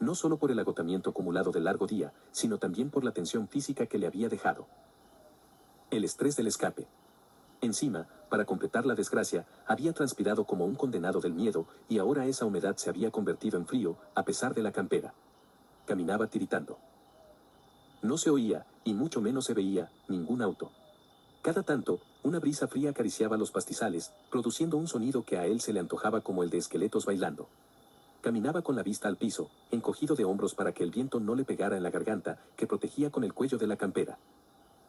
No solo por el agotamiento acumulado del largo día, sino también por la tensión física que le había dejado. El estrés del escape. Encima, para completar la desgracia, había transpirado como un condenado del miedo, y ahora esa humedad se había convertido en frío, a pesar de la campera. Caminaba tiritando. No se oía, y mucho menos se veía, ningún auto. Cada tanto, una brisa fría acariciaba los pastizales, produciendo un sonido que a él se le antojaba como el de esqueletos bailando. Caminaba con la vista al piso, encogido de hombros para que el viento no le pegara en la garganta, que protegía con el cuello de la campera.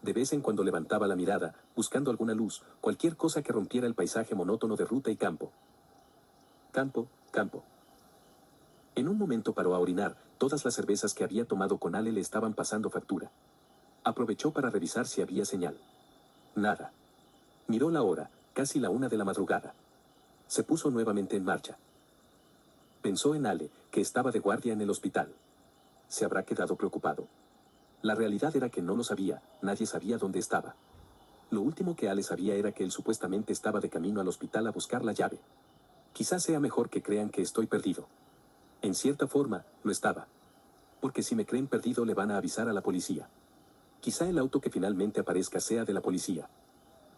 De vez en cuando levantaba la mirada, buscando alguna luz, cualquier cosa que rompiera el paisaje monótono de ruta y campo. Campo, campo. En un momento paró a orinar, todas las cervezas que había tomado con Ale le estaban pasando factura. Aprovechó para revisar si había señal. Nada. Miró la hora, casi la 1 de la madrugada. Se puso nuevamente en marcha. Pensó en Ale, que estaba de guardia en el hospital. ¿Se habrá quedado preocupado? La realidad era que no lo sabía, nadie sabía dónde estaba. Lo último que Ale sabía era que él supuestamente estaba de camino al hospital a buscar la llave. Quizás sea mejor que crean que estoy perdido. En cierta forma, lo estaba. Porque si me creen perdido le van a avisar a la policía. Quizá el auto que finalmente aparezca sea de la policía.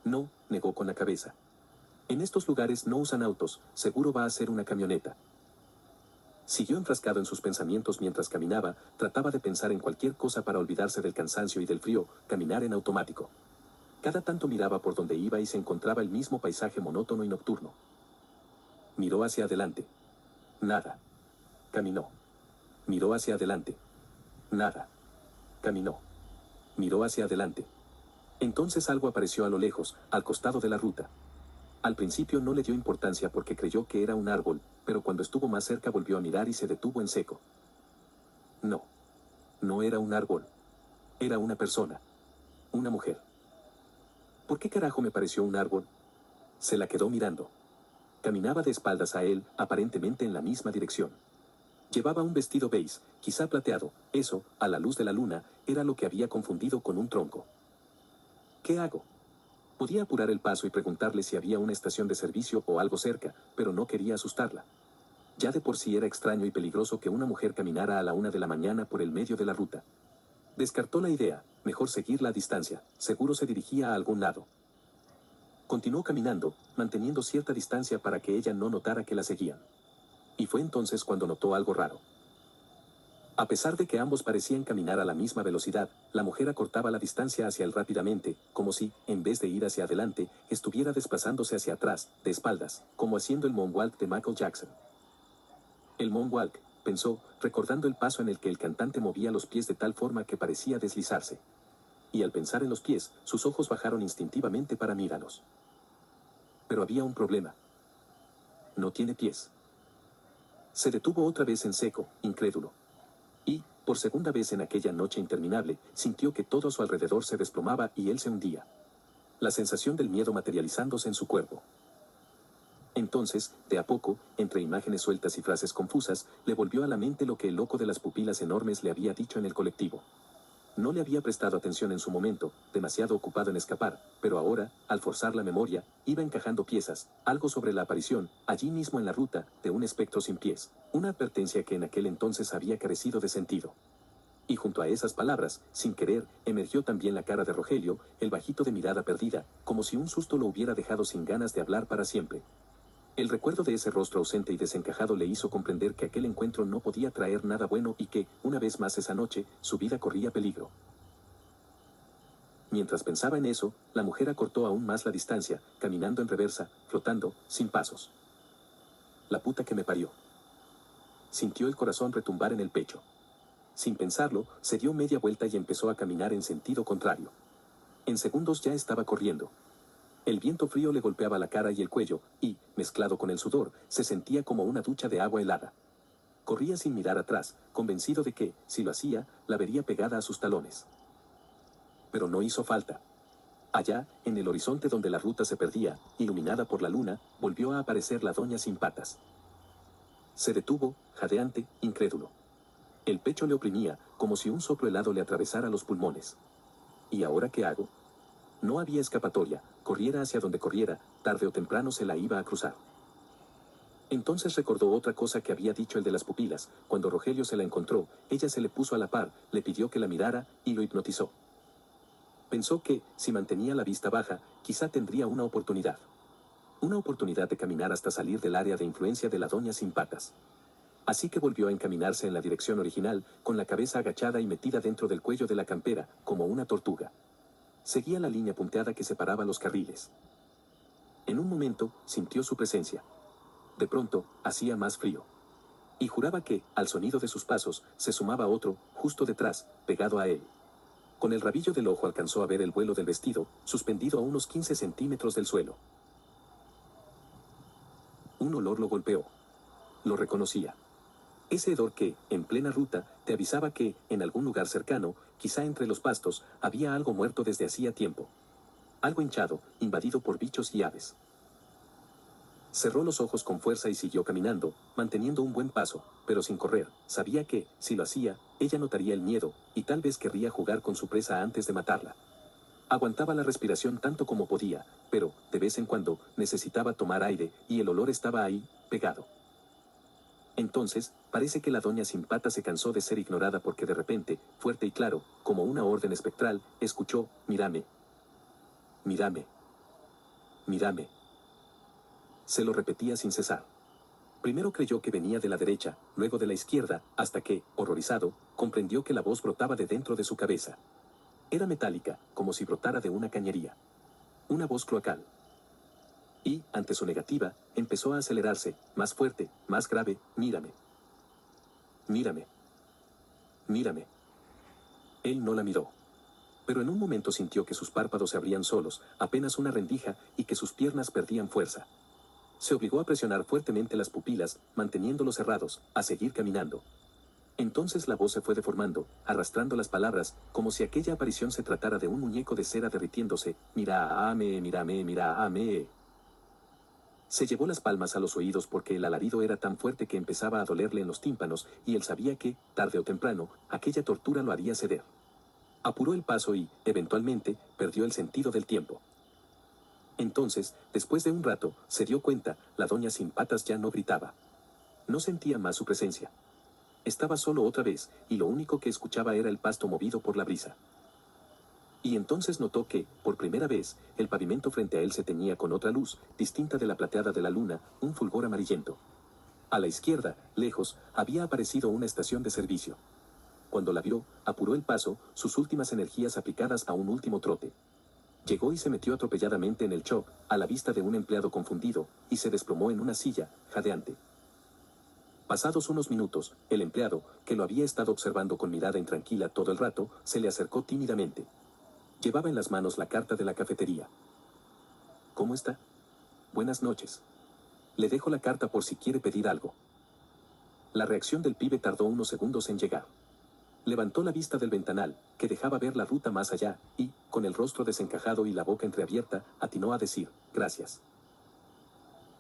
No, negó con la cabeza. En estos lugares no usan autos, seguro va a ser una camioneta. Siguió enfrascado en sus pensamientos mientras caminaba, trataba de pensar en cualquier cosa para olvidarse del cansancio y del frío, caminar en automático. Cada tanto miraba por donde iba y se encontraba el mismo paisaje monótono y nocturno. Miró hacia adelante. Nada. Caminó. Miró hacia adelante. Nada. Caminó. Miró hacia adelante. Entonces algo apareció a lo lejos, al costado de la ruta. Al principio no le dio importancia porque creyó que era un árbol, pero cuando estuvo más cerca volvió a mirar y se detuvo en seco. No. No era un árbol. Era una persona. Una mujer. ¿Por qué carajo me pareció un árbol? Se la quedó mirando. Caminaba de espaldas a él, aparentemente en la misma dirección. Llevaba un vestido beige, quizá plateado, eso, a la luz de la luna, era lo que había confundido con un tronco. ¿Qué hago? Podía apurar el paso y preguntarle si había una estación de servicio o algo cerca, pero no quería asustarla. Ya de por sí era extraño y peligroso que una mujer caminara a la 1 de la mañana por el medio de la ruta. Descartó la idea, mejor seguirla a distancia, seguro se dirigía a algún lado. Continuó caminando, manteniendo cierta distancia para que ella no notara que la seguían. Y fue entonces cuando notó algo raro. A pesar de que ambos parecían caminar a la misma velocidad, la mujer acortaba la distancia hacia él rápidamente, como si, en vez de ir hacia adelante, estuviera desplazándose hacia atrás, de espaldas, como haciendo el moonwalk de Michael Jackson. El moonwalk, pensó, recordando el paso en el que el cantante movía los pies de tal forma que parecía deslizarse. Y al pensar en los pies, sus ojos bajaron instintivamente para mirarlos. Pero había un problema. No tiene pies. Se detuvo otra vez en seco, incrédulo. Y, por segunda vez en aquella noche interminable, sintió que todo a su alrededor se desplomaba y él se hundía. La sensación del miedo materializándose en su cuerpo. Entonces, de a poco, entre imágenes sueltas y frases confusas, le volvió a la mente lo que el loco de las pupilas enormes le había dicho en el colectivo. No le había prestado atención en su momento, demasiado ocupado en escapar, pero ahora, al forzar la memoria, iba encajando piezas, algo sobre la aparición, allí mismo en la ruta, de un espectro sin pies, una advertencia que en aquel entonces había carecido de sentido. Y junto a esas palabras, sin querer, emergió también la cara de Rogelio, el bajito de mirada perdida, como si un susto lo hubiera dejado sin ganas de hablar para siempre. El recuerdo de ese rostro ausente y desencajado le hizo comprender que aquel encuentro no podía traer nada bueno y que, una vez más esa noche, su vida corría peligro. Mientras pensaba en eso, la mujer acortó aún más la distancia, caminando en reversa, flotando, sin pasos. La puta que me parió. Sintió el corazón retumbar en el pecho. Sin pensarlo, se dio media vuelta y empezó a caminar en sentido contrario. En segundos ya estaba corriendo. El viento frío le golpeaba la cara y el cuello, y, mezclado con el sudor, se sentía como una ducha de agua helada. Corría sin mirar atrás, convencido de que, si lo hacía, la vería pegada a sus talones. Pero no hizo falta. Allá, en el horizonte donde la ruta se perdía, iluminada por la luna, volvió a aparecer la doña sin patas. Se detuvo, jadeante, incrédulo. El pecho le oprimía, como si un soplo helado le atravesara los pulmones. ¿Y ahora qué hago? No había escapatoria, corriera hacia donde corriera, tarde o temprano se la iba a cruzar. Entonces recordó otra cosa que había dicho el de las pupilas, cuando Rogelio se la encontró, ella se le puso a la par, le pidió que la mirara, y lo hipnotizó. Pensó que, si mantenía la vista baja, quizá tendría una oportunidad. Una oportunidad de caminar hasta salir del área de influencia de la doña sin patas. Así que volvió a encaminarse en la dirección original, con la cabeza agachada y metida dentro del cuello de la campera, como una tortuga. Seguía la línea punteada que separaba los carriles. En un momento, sintió su presencia. De pronto, hacía más frío. Y juraba que, al sonido de sus pasos, se sumaba otro, justo detrás, pegado a él. Con el rabillo del ojo alcanzó a ver el vuelo del vestido, suspendido a unos 15 centímetros del suelo. Un olor lo golpeó. Lo reconocía. Ese hedor que, en plena ruta, te avisaba que, en algún lugar cercano, quizá entre los pastos, había algo muerto desde hacía tiempo. Algo hinchado, invadido por bichos y aves. Cerró los ojos con fuerza y siguió caminando, manteniendo un buen paso, pero sin correr. Sabía que, si lo hacía, ella notaría el miedo, y tal vez querría jugar con su presa antes de matarla. Aguantaba la respiración tanto como podía, pero, de vez en cuando, necesitaba tomar aire, y el olor estaba ahí, pegado. Entonces, parece que la doña sin patas se cansó de ser ignorada porque de repente, fuerte y claro, como una orden espectral, escuchó, mírame. Mírame. Mírame. Se lo repetía sin cesar. Primero creyó que venía de la derecha, luego de la izquierda, hasta que, horrorizado, comprendió que la voz brotaba de dentro de su cabeza. Era metálica, como si brotara de una cañería. Una voz cloacal. Y, ante su negativa, empezó a acelerarse, más fuerte, más grave, mírame. Mírame. Mírame. Él no la miró. Pero en un momento sintió que sus párpados se abrían solos, apenas una rendija, y que sus piernas perdían fuerza. Se obligó a presionar fuertemente las pupilas, manteniéndolos cerrados, a seguir caminando. Entonces la voz se fue deformando, arrastrando las palabras, como si aquella aparición se tratara de un muñeco de cera derritiéndose, mírame, mírame, mírame. Se llevó las palmas a los oídos porque el alarido era tan fuerte que empezaba a dolerle en los tímpanos, y él sabía que, tarde o temprano, aquella tortura lo haría ceder. Apuró el paso y, eventualmente, perdió el sentido del tiempo. Entonces, después de un rato, se dio cuenta, la doña sin patas ya no gritaba. No sentía más su presencia. Estaba solo otra vez, y lo único que escuchaba era el pasto movido por la brisa. Y entonces notó que, por primera vez, el pavimento frente a él se teñía con otra luz, distinta de la plateada de la luna, un fulgor amarillento. A la izquierda, lejos, había aparecido una estación de servicio. Cuando la vio, apuró el paso, sus últimas energías aplicadas a un último trote. Llegó y se metió atropelladamente en el shop, a la vista de un empleado confundido, y se desplomó en una silla, jadeante. Pasados unos minutos, el empleado, que lo había estado observando con mirada intranquila todo el rato, se le acercó tímidamente. Llevaba en las manos la carta de la cafetería. ¿Cómo está? Buenas noches. Le dejo la carta por si quiere pedir algo. La reacción del pibe tardó unos segundos en llegar. Levantó la vista del ventanal, que dejaba ver la ruta más allá, y, con el rostro desencajado y la boca entreabierta, atinó a decir, gracias.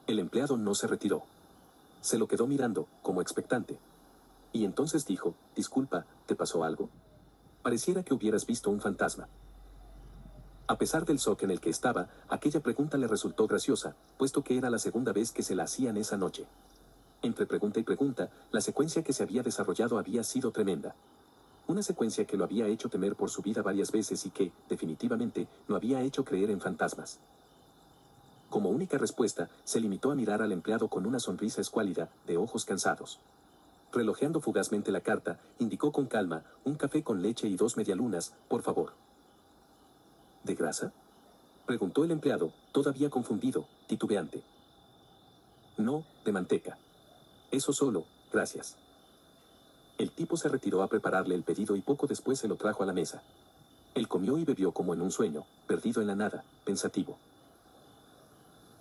El empleado no se retiró. Se lo quedó mirando, como expectante. Y entonces dijo, disculpa, ¿te pasó algo? Pareciera que hubieras visto un fantasma. A pesar del shock en el que estaba, aquella pregunta le resultó graciosa, puesto que era la segunda vez que se la hacían esa noche. Entre pregunta y pregunta, la secuencia que se había desarrollado había sido tremenda. Una secuencia que lo había hecho temer por su vida varias veces y que, definitivamente, lo había hecho creer en fantasmas. Como única respuesta, se limitó a mirar al empleado con una sonrisa escuálida, de ojos cansados. Relojeando fugazmente la carta, indicó con calma, un café con leche y 2 medialunas, por favor. ¿De grasa? Preguntó el empleado, todavía confundido, titubeante. No, de manteca. Eso solo, gracias. El tipo se retiró a prepararle el pedido y poco después se lo trajo a la mesa. Él comió y bebió como en un sueño, perdido en la nada, pensativo.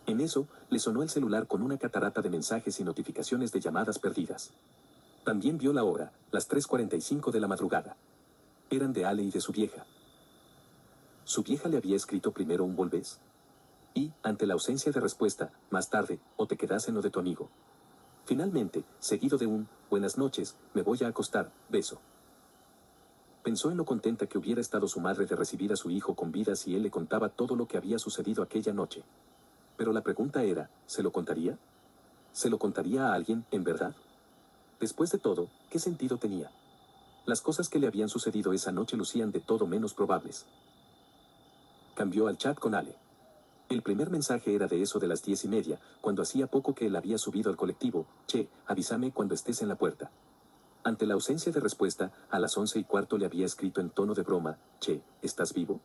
En eso, le sonó el celular con una catarata de mensajes y notificaciones de llamadas perdidas. También vio la hora, las 3:45 de la madrugada. Eran de Ale y de su vieja. Su vieja le había escrito primero un volvés. Y, ante la ausencia de respuesta, más tarde, o te quedas en lo de tu amigo. Finalmente, seguido de un, buenas noches, me voy a acostar, beso. Pensó en lo contenta que hubiera estado su madre de recibir a su hijo con vida si él le contaba todo lo que había sucedido aquella noche. Pero la pregunta era, ¿se lo contaría? ¿Se lo contaría a alguien, en verdad? Después de todo, ¿qué sentido tenía? Las cosas que le habían sucedido esa noche lucían de todo menos probables. Cambió al chat con Ale. El primer mensaje era de eso de las 10:30, cuando hacía poco que él había subido al colectivo, che, avísame cuando estés en la puerta. Ante la ausencia de respuesta, a las 11:15 le había escrito en tono de broma, che, ¿estás vivo?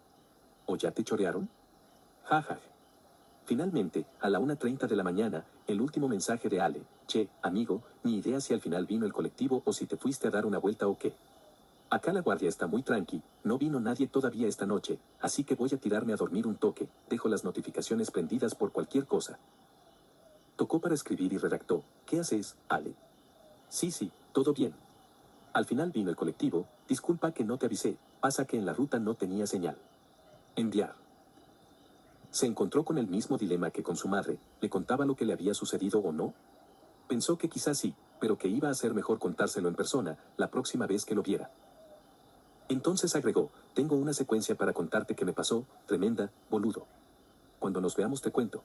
¿O ya te chorearon? Ja, ja. Finalmente, a la 1:30 de la mañana, el último mensaje de Ale, che, amigo, ni idea si al final vino el colectivo o si te fuiste a dar una vuelta o qué. Acá la guardia está muy tranqui, no vino nadie todavía esta noche, así que voy a tirarme a dormir un toque, dejo las notificaciones prendidas por cualquier cosa. Tocó para escribir y redactó, ¿qué haces, Ale? Sí, todo bien. Al final vino el colectivo, disculpa que no te avisé, pasa que en la ruta no tenía señal. Enviar. Se encontró con el mismo dilema que con su madre, ¿le contaba lo que le había sucedido o no? Pensó que quizás sí, pero que iba a ser mejor contárselo en persona, la próxima vez que lo viera. Entonces agregó, tengo una secuencia para contarte que me pasó, tremenda, boludo. Cuando nos veamos te cuento.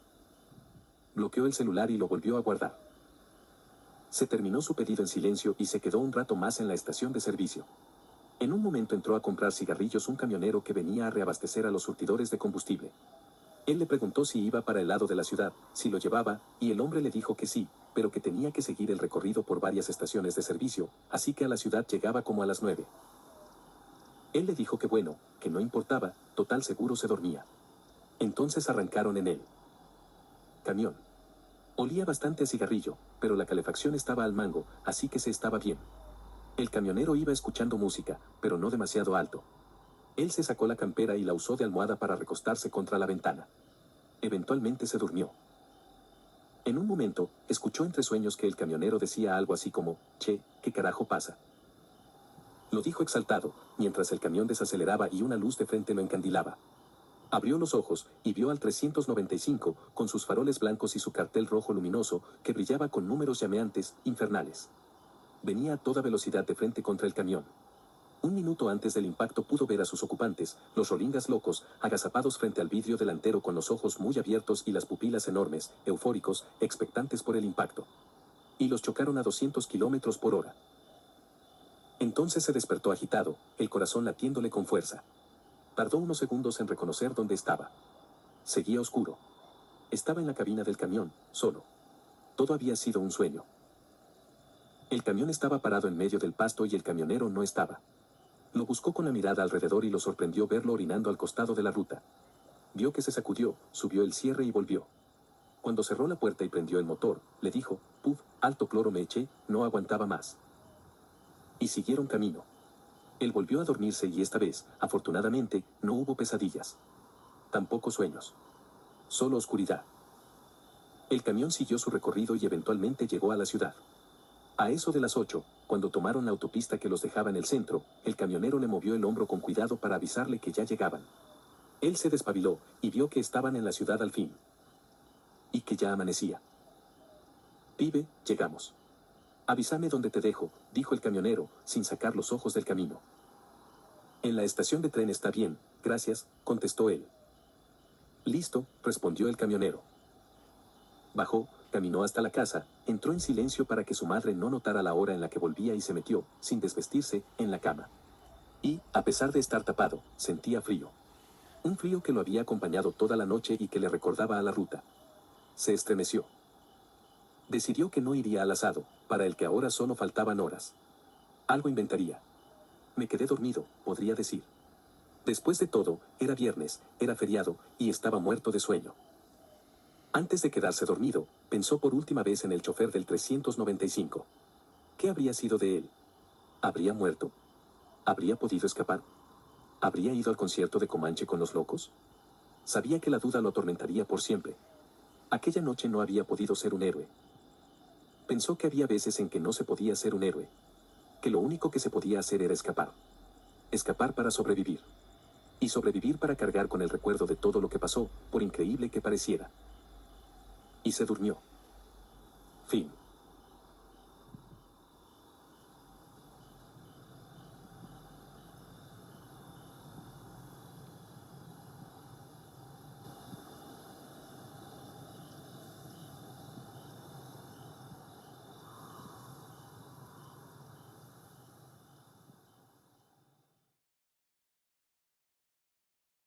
Bloqueó el celular y lo volvió a guardar. Se terminó su pedido en silencio y se quedó un rato más en la estación de servicio. En un momento entró a comprar cigarrillos un camionero que venía a reabastecer a los surtidores de combustible. Él le preguntó si iba para el lado de la ciudad, si lo llevaba, y el hombre le dijo que sí, pero que tenía que seguir el recorrido por varias estaciones de servicio, así que a la ciudad llegaba como a las 9. Él le dijo que bueno, que no importaba, total seguro se dormía. Entonces arrancaron en él. Camión. Olía bastante a cigarrillo, pero la calefacción estaba al mango, así que se estaba bien. El camionero iba escuchando música, pero no demasiado alto. Él se sacó la campera y la usó de almohada para recostarse contra la ventana. Eventualmente se durmió. En un momento, escuchó entre sueños que el camionero decía algo así como, che, ¿qué carajo pasa? Lo dijo exaltado, mientras el camión desaceleraba y una luz de frente lo encandilaba. Abrió los ojos y vio al 395, con sus faroles blancos y su cartel rojo luminoso, que brillaba con números llameantes, infernales. Venía a toda velocidad de frente contra el camión. Un minuto antes del impacto pudo ver a sus ocupantes, los rolingas locos, agazapados frente al vidrio delantero con los ojos muy abiertos y las pupilas enormes, eufóricos, expectantes por el impacto. y los chocaron a 200 kilómetros por hora. Entonces se despertó agitado, el corazón latiéndole con fuerza. Tardó unos segundos en reconocer dónde estaba. Seguía oscuro. Estaba en la cabina del camión, solo. Todo había sido un sueño. El camión estaba parado en medio del pasto y el camionero no estaba. Lo buscó con la mirada alrededor y lo sorprendió verlo orinando al costado de la ruta. Vio que se sacudió, subió el cierre y volvió. Cuando cerró la puerta y prendió el motor, le dijo, «Puf, alto cloro me eché, no aguantaba más». Y siguieron camino. Él volvió a dormirse y esta vez, afortunadamente, no hubo pesadillas. Tampoco sueños. Solo oscuridad. El camión siguió su recorrido y eventualmente llegó a la ciudad. A eso de las 8, cuando tomaron la autopista que los dejaba en el centro, el camionero le movió el hombro con cuidado para avisarle que ya llegaban. Él se despabiló y vio que estaban en la ciudad al fin. Y que ya amanecía. «Pibe, llegamos». «Avísame dónde te dejo», dijo el camionero, sin sacar los ojos del camino. «En la estación de tren está bien, gracias», contestó él. «Listo», respondió el camionero. Bajó, caminó hasta la casa, entró en silencio para que su madre no notara la hora en la que volvía y se metió, sin desvestirse, en la cama. Y, a pesar de estar tapado, sentía frío. Un frío que lo había acompañado toda la noche y que le recordaba a la ruta. Se estremeció. Decidió que no iría al asado, para el que ahora solo faltaban horas. Algo inventaría. Me quedé dormido, podría decir. Después de todo, era viernes, era feriado, y estaba muerto de sueño. Antes de quedarse dormido, pensó por última vez en el chofer del 395. ¿Qué habría sido de él? ¿Habría muerto? ¿Habría podido escapar? ¿Habría ido al concierto de Comanche con los locos? Sabía que la duda lo atormentaría por siempre. Aquella noche no había podido ser un héroe. Pensó que había veces en que no se podía ser un héroe. Que lo único que se podía hacer era escapar. Escapar para sobrevivir. Y sobrevivir para cargar con el recuerdo de todo lo que pasó, por increíble que pareciera. Y se durmió. Fin.